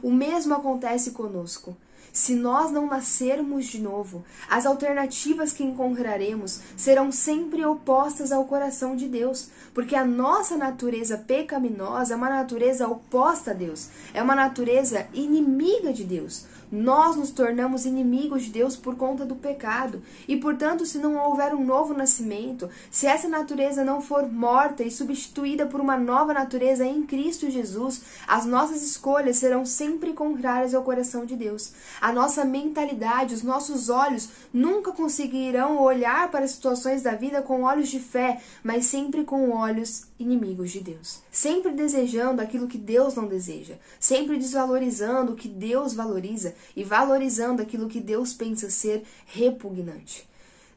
O mesmo acontece conosco. Se nós não nascermos de novo, as alternativas que encontraremos serão sempre opostas ao coração de Deus, porque a nossa natureza pecaminosa é uma natureza oposta a Deus, é uma natureza inimiga de Deus. Nós nos tornamos inimigos de Deus por conta do pecado. E, portanto, se não houver um novo nascimento, se essa natureza não for morta e substituída por uma nova natureza em Cristo Jesus, as nossas escolhas serão sempre contrárias ao coração de Deus. A nossa mentalidade, os nossos olhos nunca conseguirão olhar para as situações da vida com olhos de fé, mas sempre com olhos inimigos de Deus. Sempre desejando aquilo que Deus não deseja, sempre desvalorizando o que Deus valoriza e valorizando aquilo que Deus pensa ser repugnante.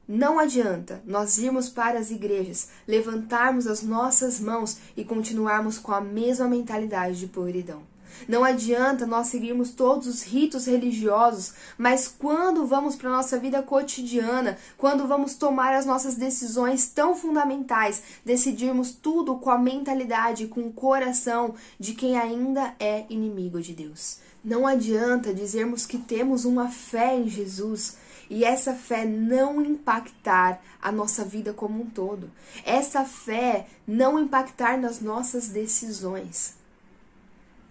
Não adianta nós irmos para as igrejas, levantarmos as nossas mãos e continuarmos com a mesma mentalidade de podridão. Não adianta nós seguirmos todos os ritos religiosos, mas quando vamos para a nossa vida cotidiana, quando vamos tomar as nossas decisões tão fundamentais, decidirmos tudo com a mentalidade, com o coração de quem ainda é inimigo de Deus. Não adianta dizermos que temos uma fé em Jesus e essa fé não impactar a nossa vida como um todo. Essa fé não impactar nas nossas decisões.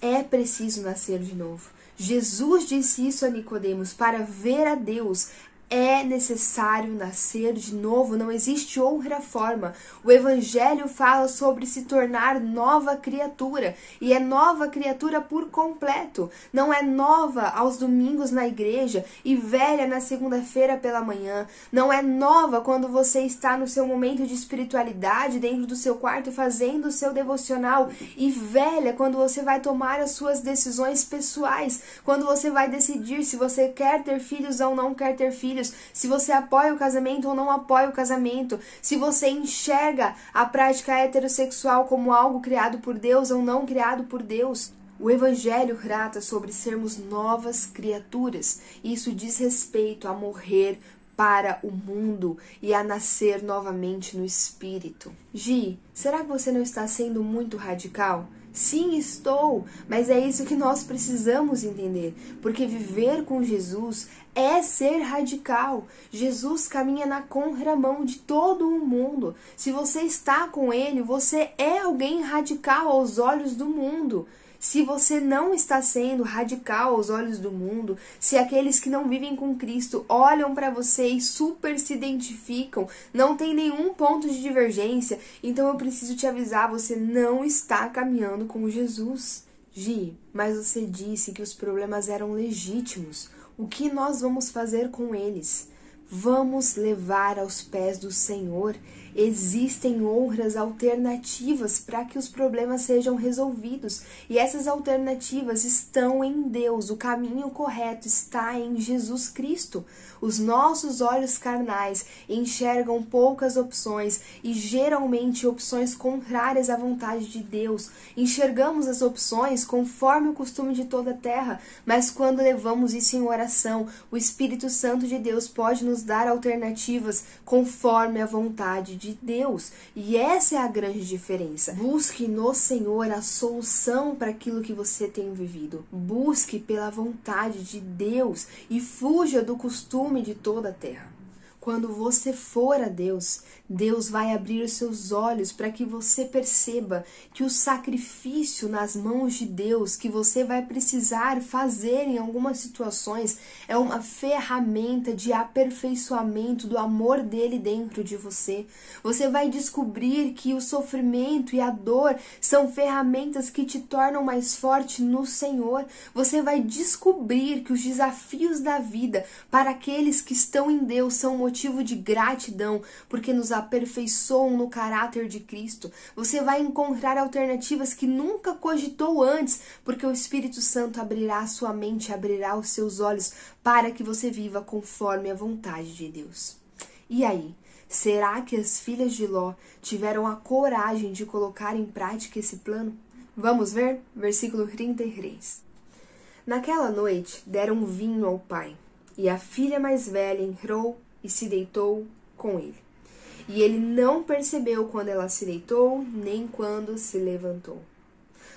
É preciso nascer de novo. Jesus disse isso a Nicodemos: para ver a Deus é necessário nascer de novo, não existe outra forma. O Evangelho fala sobre se tornar nova criatura, e é nova criatura por completo. Não é nova aos domingos na igreja e velha na segunda-feira pela manhã. Não é nova quando você está no seu momento de espiritualidade dentro do seu quarto fazendo o seu devocional, e velha quando você vai tomar as suas decisões pessoais, quando você vai decidir se você quer ter filhos ou não quer ter filhos, se você apoia o casamento ou não apoia o casamento, se você enxerga a prática heterossexual como algo criado por Deus ou não criado por Deus. O Evangelho trata sobre sermos novas criaturas. Isso diz respeito a morrer para o mundo e a nascer novamente no Espírito. Gi, será que você não está sendo muito radical? Sim, estou, mas é isso que nós precisamos entender, porque viver com Jesus é ser radical. Jesus caminha na contramão de todo o mundo. Se você está com ele, você é alguém radical aos olhos do mundo. Se você não está sendo radical aos olhos do mundo, se aqueles que não vivem com Cristo olham para você e super se identificam, não tem nenhum ponto de divergência, então eu preciso te avisar, você não está caminhando com Jesus. Gi, mas você disse que os problemas eram legítimos. O que nós vamos fazer com eles? Vamos levar aos pés do Senhor. Existem outras alternativas para que os problemas sejam resolvidos. E essas alternativas estão em Deus. O caminho correto está em Jesus Cristo. Os nossos olhos carnais enxergam poucas opções e geralmente opções contrárias à vontade de Deus. Enxergamos as opções conforme o costume de toda a terra, mas quando levamos isso em oração, o Espírito Santo de Deus pode nos dar alternativas conforme a vontade de Deus. E essa é a grande diferença. Busque no Senhor a solução para aquilo que você tem vivido. Busque pela vontade de Deus e fuja do costume de toda a terra. Quando você for a Deus, Deus vai abrir os seus olhos para que você perceba que o sacrifício nas mãos de Deus que você vai precisar fazer em algumas situações é uma ferramenta de aperfeiçoamento do amor dele dentro de você. Você vai descobrir que o sofrimento e a dor são ferramentas que te tornam mais forte no Senhor. Você vai descobrir que os desafios da vida para aqueles que estão em Deus são motivo de gratidão, porque nos aperfeiçoam no caráter de Cristo. Você vai encontrar alternativas que nunca cogitou antes, porque o Espírito Santo abrirá a sua mente, abrirá os seus olhos para que você viva conforme a vontade de Deus. E aí, será que as filhas de Ló tiveram a coragem de colocar em prática esse plano? Vamos ver? Versículo 33. Naquela noite deram vinho ao pai, e a filha mais velha entrou e se deitou com ele. E ele não percebeu quando ela se deitou, nem quando se levantou.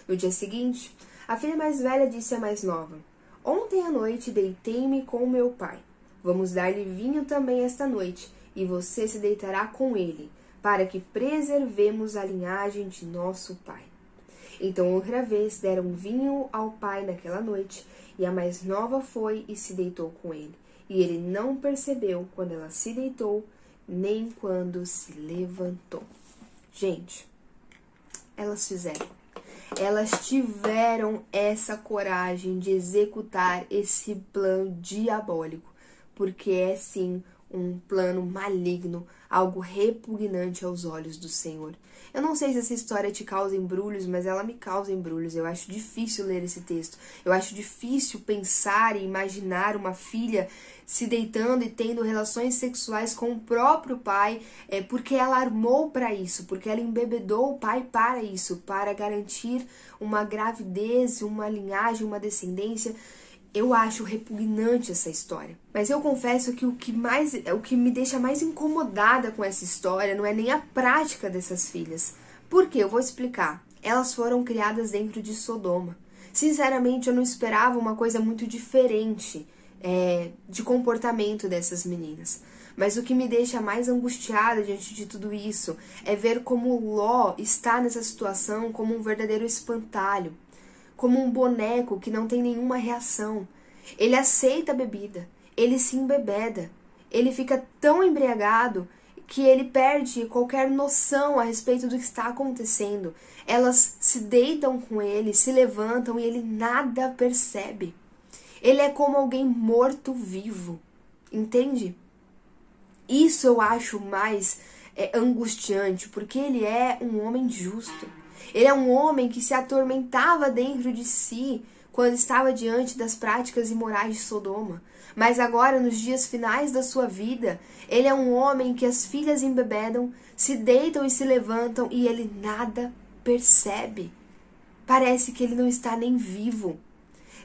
No dia seguinte, a filha mais velha disse à mais nova: Ontem à noite deitei-me com meu pai. Vamos dar-lhe vinho também esta noite, e você se deitará com ele, para que preservemos a linhagem de nosso pai. Então outra vez deram vinho ao pai naquela noite, e a mais nova foi e se deitou com ele. E ele não percebeu quando ela se deitou, nem quando se levantou. Gente, elas fizeram. Elas tiveram essa coragem de executar esse plano diabólico, porque é sim um plano maligno, algo repugnante aos olhos do Senhor. Eu não sei se essa história te causa embrulhos, mas ela me causa embrulhos. Eu acho difícil ler esse texto. Eu acho difícil pensar e imaginar uma filha se deitando e tendo relações sexuais com o próprio pai, porque ela armou para isso, porque ela embebedou o pai para isso, para garantir uma gravidez, uma linhagem, uma descendência. Eu acho repugnante essa história. Mas eu confesso que o que me deixa mais incomodada com essa história não é nem a prática dessas filhas. Por quê? Eu vou explicar. Elas foram criadas dentro de Sodoma. Sinceramente, eu não esperava uma coisa muito diferente de comportamento dessas meninas. Mas o que me deixa mais angustiada diante de tudo isso é ver como Ló está nessa situação como um verdadeiro espantalho, como um boneco que não tem nenhuma reação. Ele aceita a bebida, ele se embebeda, ele fica tão embriagado que ele perde qualquer noção a respeito do que está acontecendo. Elas se deitam com ele, se levantam e ele nada percebe. Ele é como alguém morto-vivo, entende? Isso eu acho mais angustiante, porque ele é um homem justo. Ele é um homem que se atormentava dentro de si quando estava diante das práticas imorais de Sodoma. Mas agora, nos dias finais da sua vida, ele é um homem que as filhas embebedam, se deitam e se levantam e ele nada percebe. Parece que ele não está nem vivo.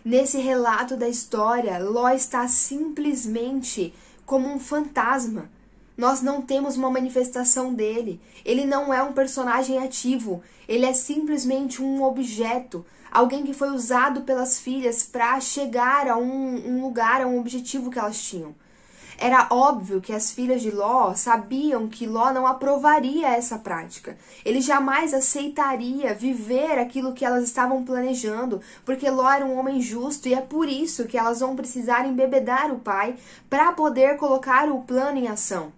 Nesse relato da história, Ló está simplesmente como um fantasma. Nós não temos uma manifestação dele. Ele não é um personagem ativo. Ele é simplesmente um objeto. Alguém que foi usado pelas filhas para chegar a um lugar, a um objetivo que elas tinham. Era óbvio que as filhas de Ló sabiam que Ló não aprovaria essa prática. Ele jamais aceitaria viver aquilo que elas estavam planejando, porque Ló era um homem justo e é por isso que elas vão precisar embebedar o pai para poder colocar o plano em ação.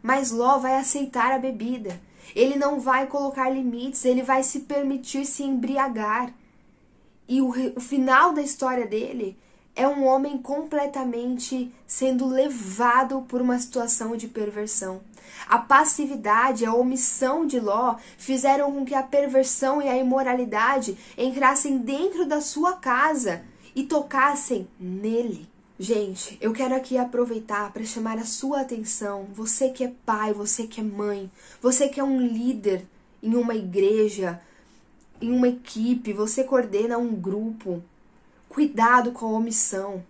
Mas Ló vai aceitar a bebida. Ele não vai colocar limites, ele vai se permitir se embriagar. E o final da história dele é um homem completamente sendo levado por uma situação de perversão. A passividade, a omissão de Ló fizeram com que a perversão e a imoralidade entrassem dentro da sua casa e tocassem nele. Gente, eu quero aqui aproveitar para chamar a sua atenção, você que é pai, você que é mãe, você que é um líder em uma igreja, em uma equipe, você coordena um grupo. Cuidado com a omissão.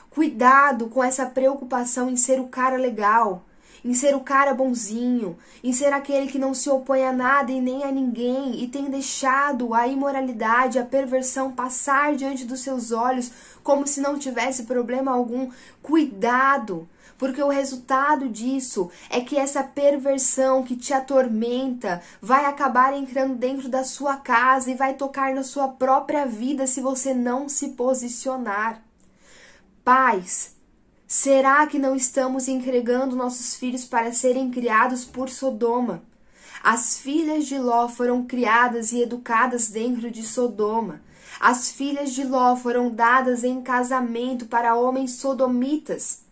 Cuidado com essa preocupação em ser o cara legal, em ser o cara bonzinho, em ser aquele que não se opõe a nada e nem a ninguém e tem deixado a imoralidade, a perversão passar diante dos seus olhos como se não tivesse problema algum. Cuidado, porque o resultado disso é que essa perversão que te atormenta vai acabar entrando dentro da sua casa e vai tocar na sua própria vida se você não se posicionar. Pais, será que não estamos entregando nossos filhos para serem criados por Sodoma? As filhas de Ló foram criadas e educadas dentro de Sodoma. As filhas de Ló foram dadas em casamento para homens sodomitas.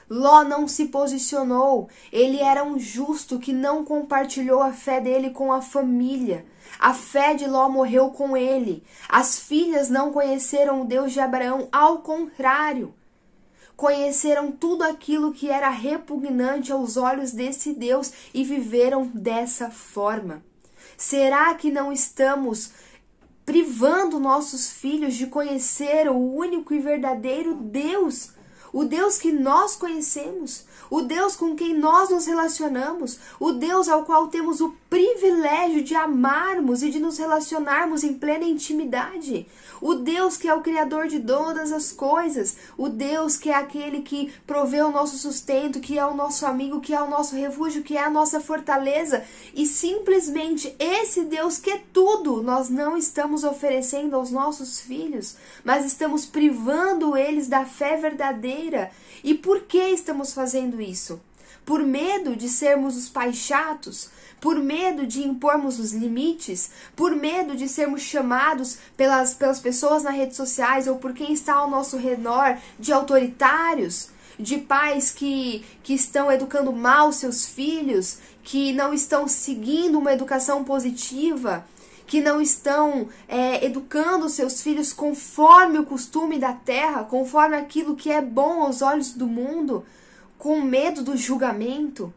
Ló não se posicionou, ele era um justo que não compartilhou a fé dele com a família. A fé de Ló morreu com ele. As filhas não conheceram o Deus de Abraão, ao contrário. Conheceram tudo aquilo que era repugnante aos olhos desse Deus e viveram dessa forma. Será que não estamos privando nossos filhos de conhecer o único e verdadeiro Deus? O Deus que nós conhecemos, o Deus com quem nós nos relacionamos, o Deus ao qual temos o privilégio de amarmos e de nos relacionarmos em plena intimidade. O Deus que é o Criador de todas as coisas, o Deus que é aquele que provê o nosso sustento, que é o nosso amigo, que é o nosso refúgio, que é a nossa fortaleza. E simplesmente esse Deus que é tudo, nós não estamos oferecendo aos nossos filhos, mas estamos privando eles da fé verdadeira. E por que estamos fazendo isso? Por medo de sermos os pais chatos? Por medo de impormos os limites? Por medo de sermos chamados pelas pessoas nas redes sociais ou por quem está ao nosso redor de autoritários? De pais que estão educando mal seus filhos? Que não estão seguindo uma educação positiva? Que não estão educando seus filhos conforme o costume da terra, conforme aquilo que é bom aos olhos do mundo, com medo do julgamento?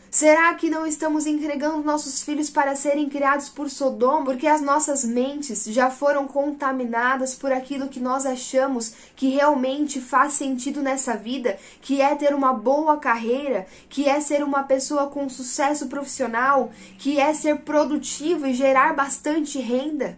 Será que não estamos entregando nossos filhos para serem criados por Sodoma, porque as nossas mentes já foram contaminadas por aquilo que nós achamos que realmente faz sentido nessa vida, que é ter uma boa carreira, que é ser uma pessoa com sucesso profissional, que é ser produtivo e gerar bastante renda?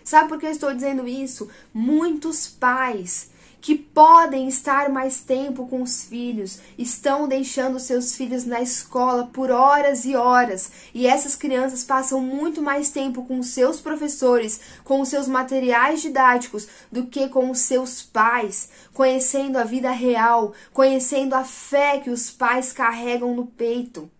Sabe por que eu estou dizendo isso? Muitos pais que podem estar mais tempo com os filhos, estão deixando seus filhos na escola por horas e horas, e essas crianças passam muito mais tempo com os seus professores, com os seus materiais didáticos, do que com os seus pais, conhecendo a vida real, conhecendo a fé que os pais carregam no peito.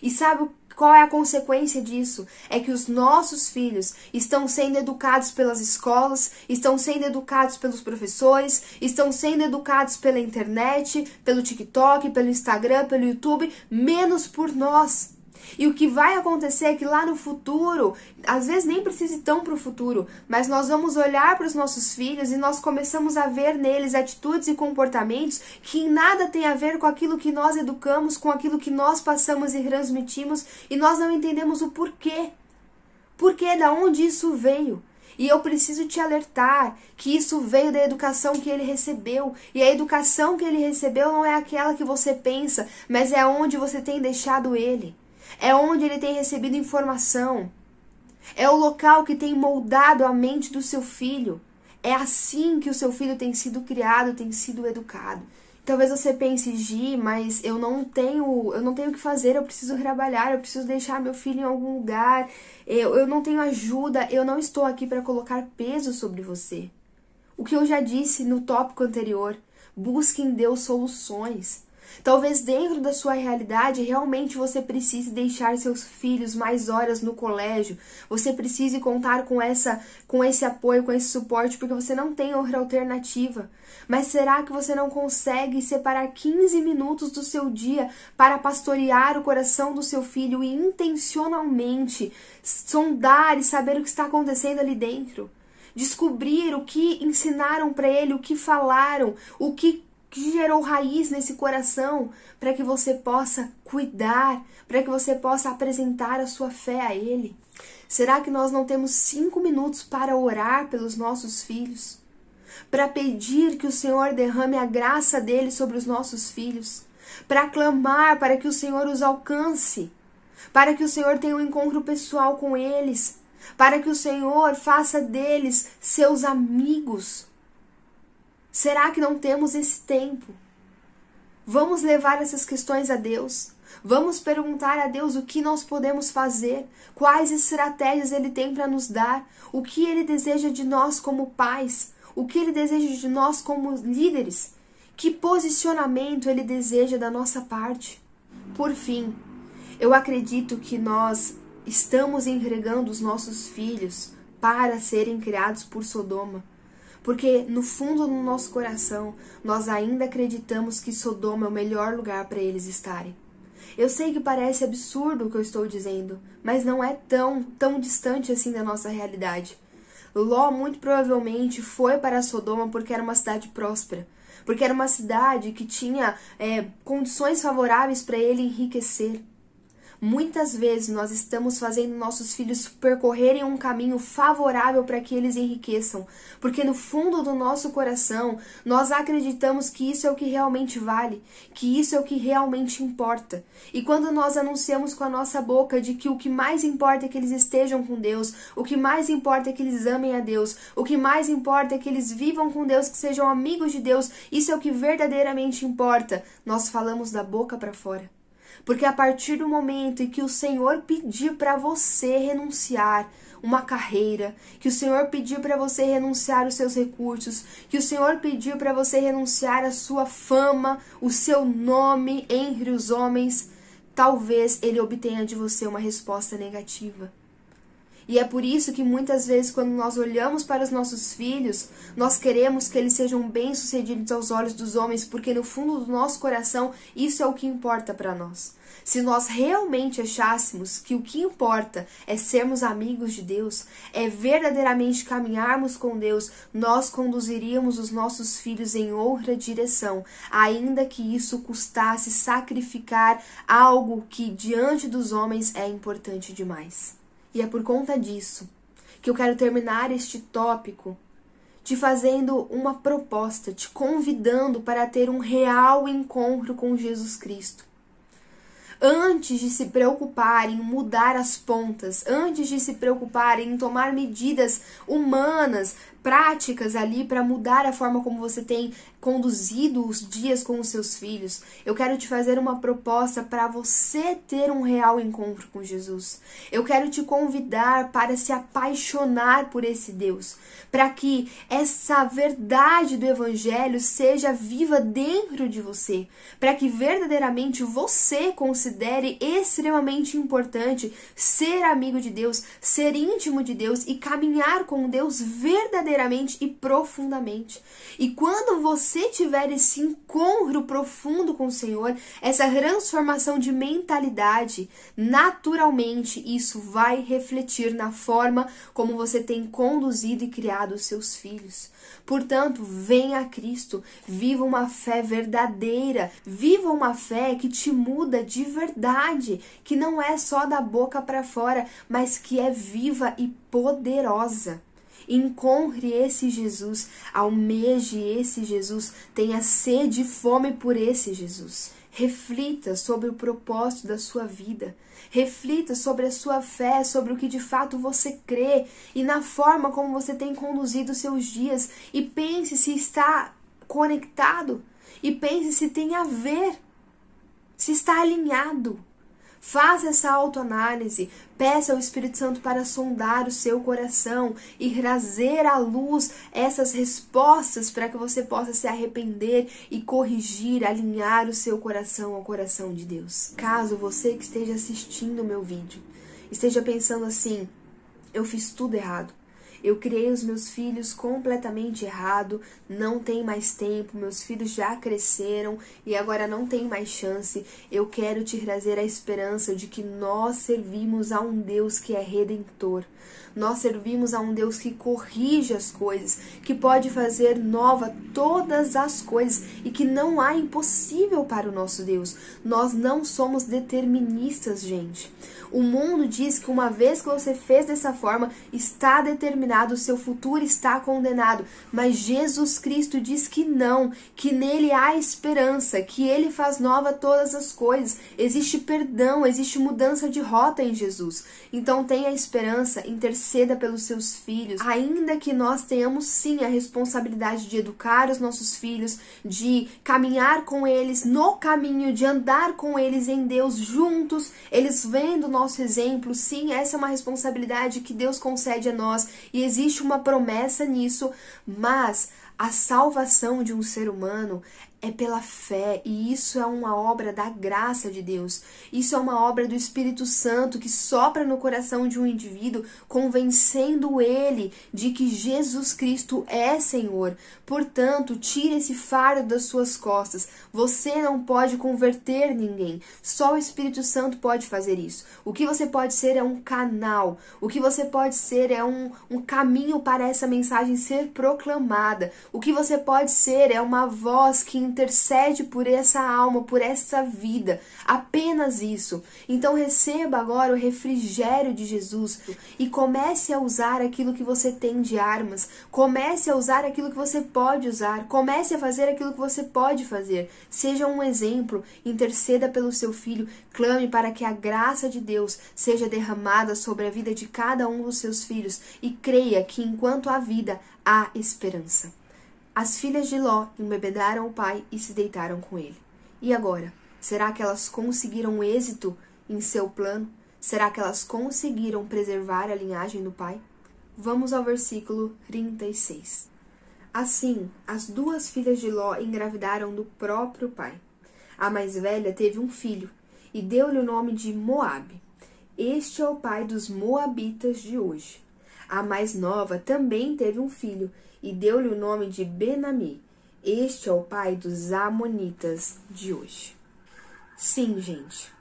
E sabe qual é a consequência disso? É que os nossos filhos estão sendo educados pelas escolas, estão sendo educados pelos professores, estão sendo educados pela internet, pelo TikTok, pelo Instagram, pelo YouTube, menos por nós. E o que vai acontecer é que lá no futuro, às vezes nem precisa ir tão para o futuro, mas nós vamos olhar para os nossos filhos e nós começamos a ver neles atitudes e comportamentos que em nada tem a ver com aquilo que nós educamos, com aquilo que nós passamos e transmitimos, e nós não entendemos o porquê. Porquê, da onde isso veio? E eu preciso te alertar que isso veio da educação que ele recebeu. E a educação que ele recebeu não é aquela que você pensa, mas é onde você tem deixado ele. É onde ele tem recebido informação. É o local que tem moldado a mente do seu filho. É assim que o seu filho tem sido criado, tem sido educado. Talvez você pense, Gi, mas eu não tenho o que fazer, eu preciso trabalhar, eu preciso deixar meu filho em algum lugar, eu não tenho ajuda, eu não estou aqui para colocar peso sobre você. O que eu já disse no tópico anterior, busque em Deus soluções. Talvez dentro da sua realidade, realmente você precise deixar seus filhos mais horas no colégio. Você precise contar com esse apoio, com esse suporte, porque você não tem outra alternativa. Mas será que você não consegue separar 15 minutos do seu dia para pastorear o coração do seu filho e intencionalmente sondar e saber o que está acontecendo ali dentro? Descobrir o que ensinaram para ele, o que falaram, o que gerou raiz nesse coração, para que você possa cuidar, para que você possa apresentar a sua fé a ele. Será que nós não temos 5 minutos para orar pelos nossos filhos? Para pedir que o Senhor derrame a graça dele sobre os nossos filhos? Para clamar para que o Senhor os alcance? Para que o Senhor tenha um encontro pessoal com eles? Para que o Senhor faça deles seus amigos? Será que não temos esse tempo? Vamos levar essas questões a Deus. Vamos perguntar a Deus o que nós podemos fazer, quais estratégias Ele tem para nos dar, o que Ele deseja de nós como pais, o que Ele deseja de nós como líderes, que posicionamento Ele deseja da nossa parte. Por fim, eu acredito que nós estamos entregando os nossos filhos para serem criados por Sodoma. Porque no fundo do nosso coração, nós ainda acreditamos que Sodoma é o melhor lugar para eles estarem. Eu sei que parece absurdo o que eu estou dizendo, mas não é tão distante assim da nossa realidade. Ló muito provavelmente foi para Sodoma porque era uma cidade próspera, porque era uma cidade que tinha condições favoráveis para ele enriquecer. Muitas vezes nós estamos fazendo nossos filhos percorrerem um caminho favorável para que eles enriqueçam, porque no fundo do nosso coração nós acreditamos que isso é o que realmente vale, que isso é o que realmente importa. E quando nós anunciamos com a nossa boca de que o que mais importa é que eles estejam com Deus, o que mais importa é que eles amem a Deus, o que mais importa é que eles vivam com Deus, que sejam amigos de Deus, isso é o que verdadeiramente importa, nós falamos da boca para fora. Porque a partir do momento em que o Senhor pedir para você renunciar uma carreira, que o Senhor pedir para você renunciar os seus recursos, que o Senhor pedir para você renunciar a sua fama, o seu nome entre os homens, talvez Ele obtenha de você uma resposta negativa. E é por isso que muitas vezes quando nós olhamos para os nossos filhos, nós queremos que eles sejam bem-sucedidos aos olhos dos homens, porque no fundo do nosso coração isso é o que importa para nós. Se nós realmente achássemos que o que importa é sermos amigos de Deus, é verdadeiramente caminharmos com Deus, nós conduziríamos os nossos filhos em outra direção, ainda que isso custasse sacrificar algo que diante dos homens é importante demais. E é por conta disso que eu quero terminar este tópico te fazendo uma proposta, te convidando para ter um real encontro com Jesus Cristo. Antes de se preocupar em mudar as pontas, antes de se preocupar em tomar medidas humanas, práticas ali para mudar a forma como você tem conduzido os dias com os seus filhos, eu quero te fazer uma proposta para você ter um real encontro com Jesus. Eu quero te convidar para se apaixonar por esse Deus, para que essa verdade do Evangelho seja viva dentro de você, para que verdadeiramente você considere extremamente importante ser amigo de Deus, ser íntimo de Deus e caminhar com Deus verdadeiramente e profundamente. E quando você tiver esse encontro profundo com o Senhor, essa transformação de mentalidade, naturalmente isso vai refletir na forma como você tem conduzido e criado os seus filhos. Portanto, venha a Cristo, viva uma fé verdadeira, viva uma fé que te muda de verdade, que não é só da boca para fora, mas que é viva e poderosa. Encontre esse Jesus, almeje esse Jesus, tenha sede e fome por esse Jesus. Reflita sobre o propósito da sua vida. Reflita sobre a sua fé, sobre o que de fato você crê e na forma como você tem conduzido os seus dias. E pense se está conectado. E pense se tem a ver, se está alinhado. Faça essa autoanálise, peça ao Espírito Santo para sondar o seu coração e trazer à luz essas respostas para que você possa se arrepender e corrigir, alinhar o seu coração ao coração de Deus. Caso você que esteja assistindo o meu vídeo esteja pensando assim, eu fiz tudo errado. Eu criei os meus filhos completamente errado, não tem mais tempo, meus filhos já cresceram e agora não tem mais chance. Eu quero te trazer a esperança de que nós servimos a um Deus que é redentor. Nós servimos a um Deus que corrige as coisas, que pode fazer nova todas as coisas e que não há impossível para o nosso Deus. Nós não somos deterministas, gente. O mundo diz que uma vez que você fez dessa forma, está determinado, o seu futuro está condenado. Mas Jesus Cristo diz que não, que nele há esperança, que ele faz nova todas as coisas. Existe perdão, existe mudança de rota em Jesus. Então tenha esperança, interceda pelos seus filhos. Ainda que nós tenhamos sim a responsabilidade de educar os nossos filhos, de caminhar com eles no caminho, de andar com eles em Deus juntos, eles vendo o nosso exemplo, sim, essa é uma responsabilidade que Deus concede a nós e existe uma promessa nisso, mas a salvação de um ser humano é pela fé e isso é uma obra da graça de Deus. Isso é uma obra do Espírito Santo que sopra no coração de um indivíduo, convencendo ele de que Jesus Cristo é Senhor. Portanto, tire esse fardo das suas costas. Você não pode converter ninguém. Só o Espírito Santo pode fazer isso. O que você pode ser é um canal. O que você pode ser é um caminho para essa mensagem ser proclamada. O que você pode ser é uma voz que intercede por essa alma, por essa vida, apenas isso. Então receba agora o refrigério de Jesus e comece a usar aquilo que você tem de armas, comece a usar aquilo que você pode usar, comece a fazer aquilo que você pode fazer. Seja um exemplo, interceda pelo seu filho, clame para que a graça de Deus seja derramada sobre a vida de cada um dos seus filhos e creia que enquanto há vida, há esperança. As filhas de Ló embebedaram o pai e se deitaram com ele. E agora? Será que elas conseguiram êxito em seu plano? Será que elas conseguiram preservar a linhagem do pai? Vamos ao versículo 36. Assim, as duas filhas de Ló engravidaram do próprio pai. A mais velha teve um filho e deu-lhe o nome de Moabe. Este é o pai dos moabitas de hoje. A mais nova também teve um filho e deu-lhe o nome de Ben-Ammi. Este é o pai dos amonitas de hoje. Sim, gente,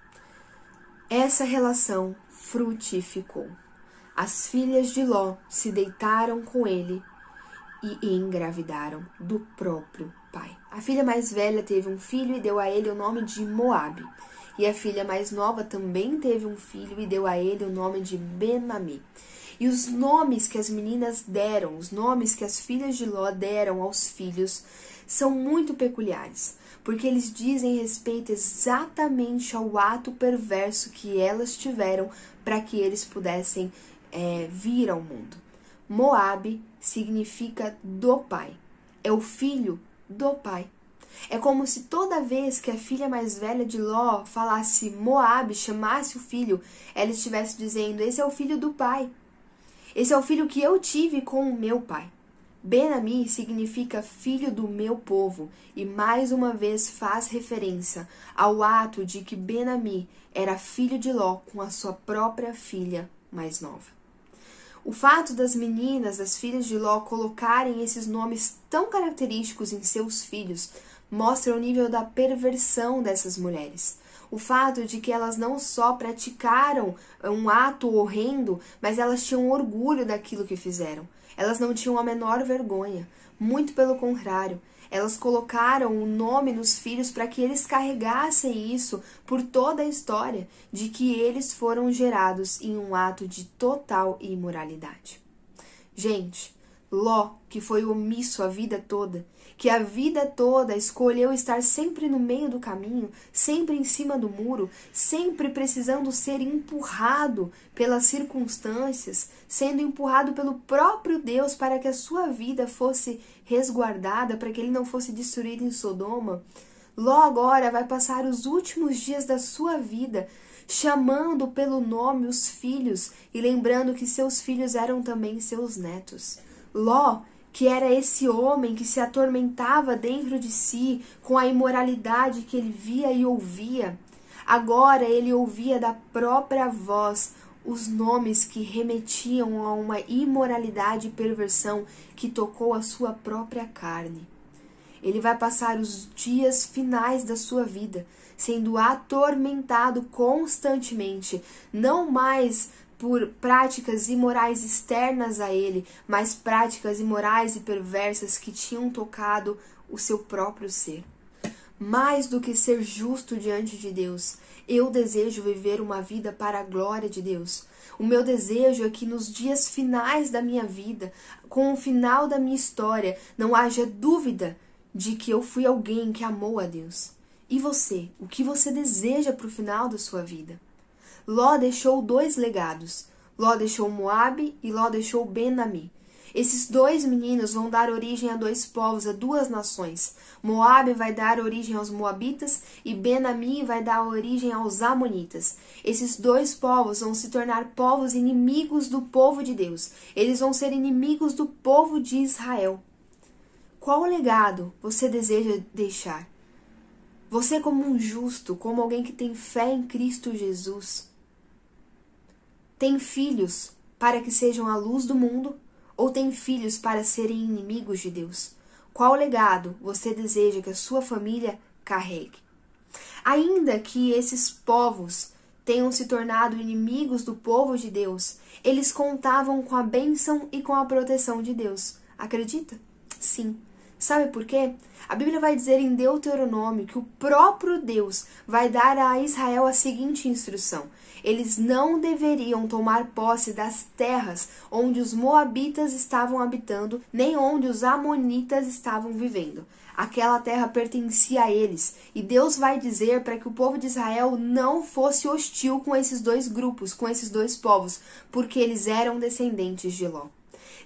essa relação frutificou. As filhas de Ló se deitaram com ele e engravidaram do próprio pai. A filha mais velha teve um filho e deu a ele o nome de Moabe. E a filha mais nova também teve um filho e deu a ele o nome de Ben-Ammi. E os nomes que as meninas deram, os nomes que as filhas de Ló deram aos filhos, são muito peculiares, porque eles dizem respeito exatamente ao ato perverso que elas tiveram para que eles pudessem vir ao mundo. Moabe significa do pai, é o filho do pai. É como se toda vez que a filha mais velha de Ló falasse Moabe, chamasse o filho, ela estivesse dizendo, esse é o filho do pai. Esse é o filho que eu tive com o meu pai. Ben-Ammi significa filho do meu povo e mais uma vez faz referência ao ato de que Ben-Ammi era filho de Ló com a sua própria filha mais nova. O fato das meninas, das filhas de Ló, colocarem esses nomes tão característicos em seus filhos mostra o nível da perversão dessas mulheres. O fato de que elas não só praticaram um ato horrendo, mas elas tinham orgulho daquilo que fizeram. Elas não tinham a menor vergonha. Muito pelo contrário, elas colocaram o nome nos filhos para que eles carregassem isso por toda a história de que eles foram gerados em um ato de total imoralidade. Gente, Ló, que foi omisso a vida toda, que a vida toda escolheu estar sempre no meio do caminho, sempre em cima do muro, sempre precisando ser empurrado pelas circunstâncias, sendo empurrado pelo próprio Deus para que a sua vida fosse resguardada, para que ele não fosse destruído em Sodoma. Ló agora vai passar os últimos dias da sua vida chamando pelo nome os filhos e lembrando que seus filhos eram também seus netos. Ló, que era esse homem que se atormentava dentro de si com a imoralidade que ele via e ouvia, agora ele ouvia da própria voz os nomes que remetiam a uma imoralidade e perversão que tocou a sua própria carne. Ele vai passar os dias finais da sua vida sendo atormentado constantemente, não mais por práticas imorais externas a ele, mas práticas imorais e perversas que tinham tocado o seu próprio ser. Mais do que ser justo diante de Deus, eu desejo viver uma vida para a glória de Deus. O meu desejo é que nos dias finais da minha vida, com o final da minha história, não haja dúvida de que eu fui alguém que amou a Deus. E você? O que você deseja para o final da sua vida? Ló deixou 2 legados. Ló deixou Moabe e Ló deixou Ben-Ami. Esses 2 meninos vão dar origem a 2 povos, a 2 nações. Moabe vai dar origem aos Moabitas e Ben-Ami vai dar origem aos Amonitas. Esses 2 povos vão se tornar povos inimigos do povo de Deus. Eles vão ser inimigos do povo de Israel. Qual legado você deseja deixar? Você, como um justo, como alguém que tem fé em Cristo Jesus, tem filhos para que sejam a luz do mundo ou tem filhos para serem inimigos de Deus? Qual legado você deseja que a sua família carregue? Ainda que esses povos tenham se tornado inimigos do povo de Deus, eles contavam com a bênção e com a proteção de Deus. Acredita? Sim. Sabe por quê? A Bíblia vai dizer em Deuteronômio que o próprio Deus vai dar a Israel a seguinte instrução: eles não deveriam tomar posse das terras onde os moabitas estavam habitando, nem onde os amonitas estavam vivendo. Aquela terra pertencia a eles, e Deus vai dizer para que o povo de Israel não fosse hostil com esses 2 grupos, com esses 2 povos, porque eles eram descendentes de Ló.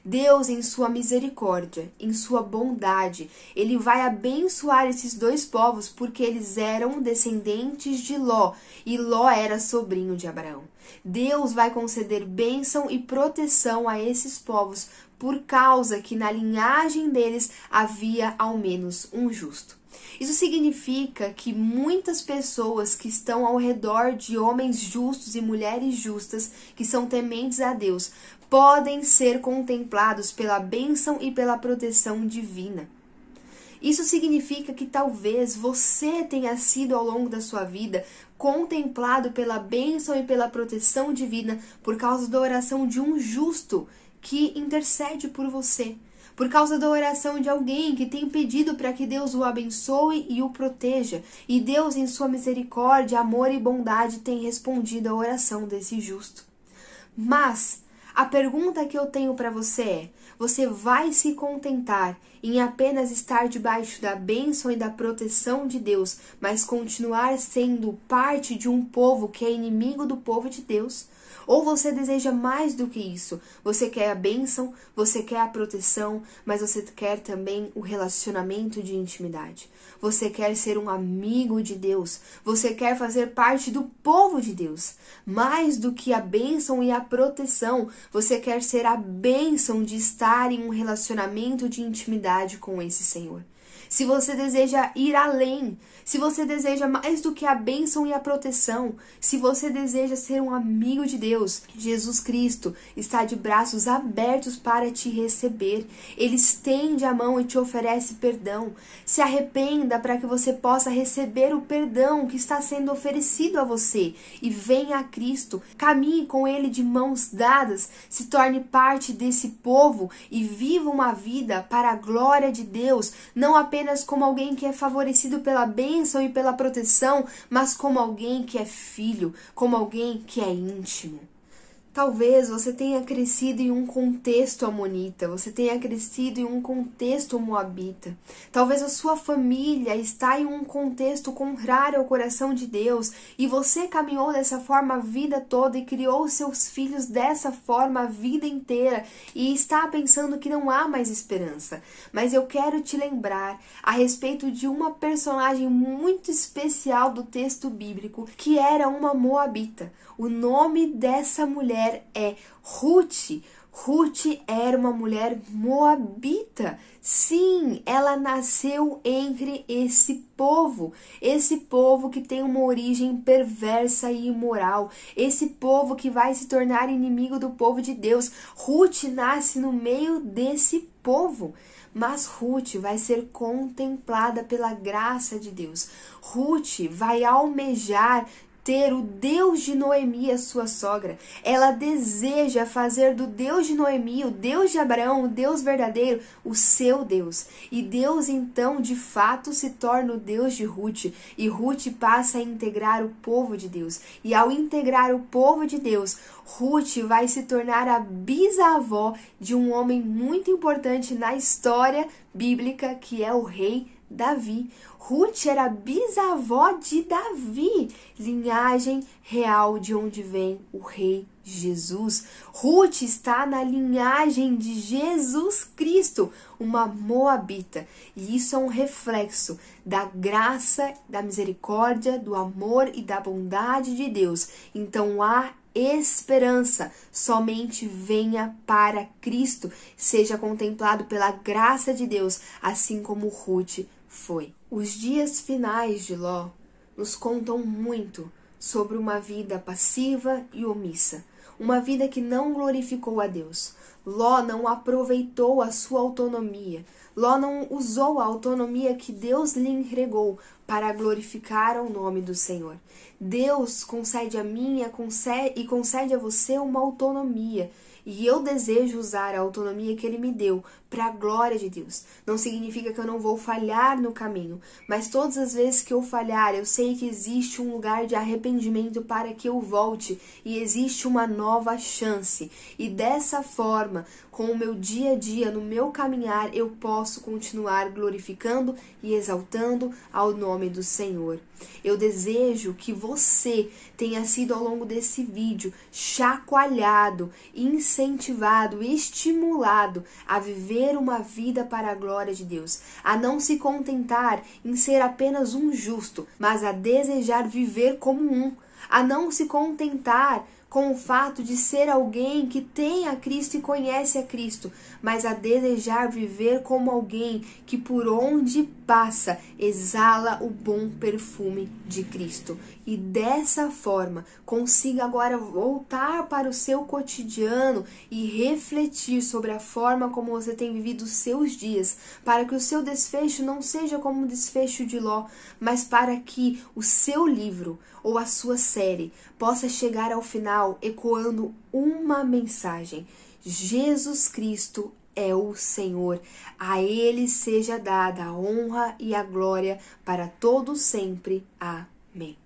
Deus, em sua misericórdia, em sua bondade, ele vai abençoar esses 2 povos porque eles eram descendentes de Ló e Ló era sobrinho de Abraão. Deus vai conceder bênção e proteção a esses povos por causa que na linhagem deles havia ao menos um justo. Isso significa que muitas pessoas que estão ao redor de homens justos e mulheres justas, que são tementes a Deus, podem ser contemplados pela bênção e pela proteção divina. Isso significa que talvez você tenha sido ao longo da sua vida contemplado pela bênção e pela proteção divina por causa da oração de um justo que intercede por você, por causa da oração de alguém que tem pedido para que Deus o abençoe e o proteja, e Deus, em sua misericórdia, amor e bondade, tem respondido à oração desse justo. Mas a pergunta que eu tenho para você é: você vai se contentar em apenas estar debaixo da bênção e da proteção de Deus, mas continuar sendo parte de um povo que é inimigo do povo de Deus? Ou você deseja mais do que isso? Você quer a bênção, você quer a proteção, mas você quer também o relacionamento de intimidade. Você quer ser um amigo de Deus. Você quer fazer parte do povo de Deus. Mais do que a bênção e a proteção, você quer ser a bênção de estar em um relacionamento de intimidade com esse Senhor. Se você deseja ir além, se você deseja mais do que a bênção e a proteção, se você deseja ser um amigo de Deus, Jesus Cristo está de braços abertos para te receber. Ele estende a mão e te oferece perdão. Se arrependa para que você possa receber o perdão que está sendo oferecido a você e venha a Cristo. Caminhe com Ele de mãos dadas, se torne parte desse povo e viva uma vida para a glória de Deus, não apenas como alguém que é favorecido pela bênção e pela proteção, mas como alguém que é filho, como alguém que é íntimo. Talvez você tenha crescido em um contexto amonita, você tenha crescido em um contexto moabita. Talvez a sua família está em um contexto contrário ao coração de Deus e você caminhou dessa forma a vida toda e criou seus filhos dessa forma a vida inteira e está pensando que não há mais esperança. Mas eu quero te lembrar a respeito de uma personagem muito especial do texto bíblico que era uma moabita. O nome dessa mulher é Ruth. Ruth era uma mulher moabita. Sim, ela nasceu entre esse povo que tem uma origem perversa e imoral, esse povo que vai se tornar inimigo do povo de Deus. Ruth nasce no meio desse povo. Mas Ruth vai ser contemplada pela graça de Deus. Ruth vai almejar ter o Deus de Noemi, a sua sogra. Ela deseja fazer do Deus de Noemi, o Deus de Abraão, o Deus verdadeiro, o seu Deus. E Deus então, de fato, se torna o Deus de Ruth. E Ruth passa a integrar o povo de Deus. E ao integrar o povo de Deus, Ruth vai se tornar a bisavó de um homem muito importante na história bíblica, que é o rei Davi. Ruth era bisavó de Davi, linhagem real de onde vem o rei Jesus. Ruth está na linhagem de Jesus Cristo, uma moabita. E isso é um reflexo da graça, da misericórdia, do amor e da bondade de Deus. Então há esperança, somente venha para Cristo, seja contemplado pela graça de Deus, assim como Ruth foi. Os dias finais de Ló nos contam muito sobre uma vida passiva e omissa, uma vida que não glorificou a Deus. Ló não aproveitou a sua autonomia, Ló não usou a autonomia que Deus lhe entregou para glorificar o nome do Senhor. Deus concede a mim e concede a você uma autonomia. E eu desejo usar a autonomia que Ele me deu para a glória de Deus. Não significa que eu não vou falhar no caminho, mas todas as vezes que eu falhar, eu sei que existe um lugar de arrependimento para que eu volte e existe uma nova chance. E dessa forma, com o meu dia a dia, no meu caminhar, eu posso continuar glorificando e exaltando ao nome do Senhor. Eu desejo que você tenha sido ao longo desse vídeo chacoalhado, incentivado, estimulado a viver uma vida para a glória de Deus, a não se contentar em ser apenas um justo, mas a desejar viver como um, a não se contentar com o fato de ser alguém que tem a Cristo e conhece a Cristo, mas a desejar viver como alguém que por onde passa exala o bom perfume de Cristo. E dessa forma consiga agora voltar para o seu cotidiano e refletir sobre a forma como você tem vivido os seus dias, para que o seu desfecho não seja como o desfecho de Ló, mas para que o seu livro ou a sua série possa chegar ao final ecoando uma mensagem: Jesus Cristo é o Senhor, a Ele seja dada a honra e a glória para todos sempre. Amém.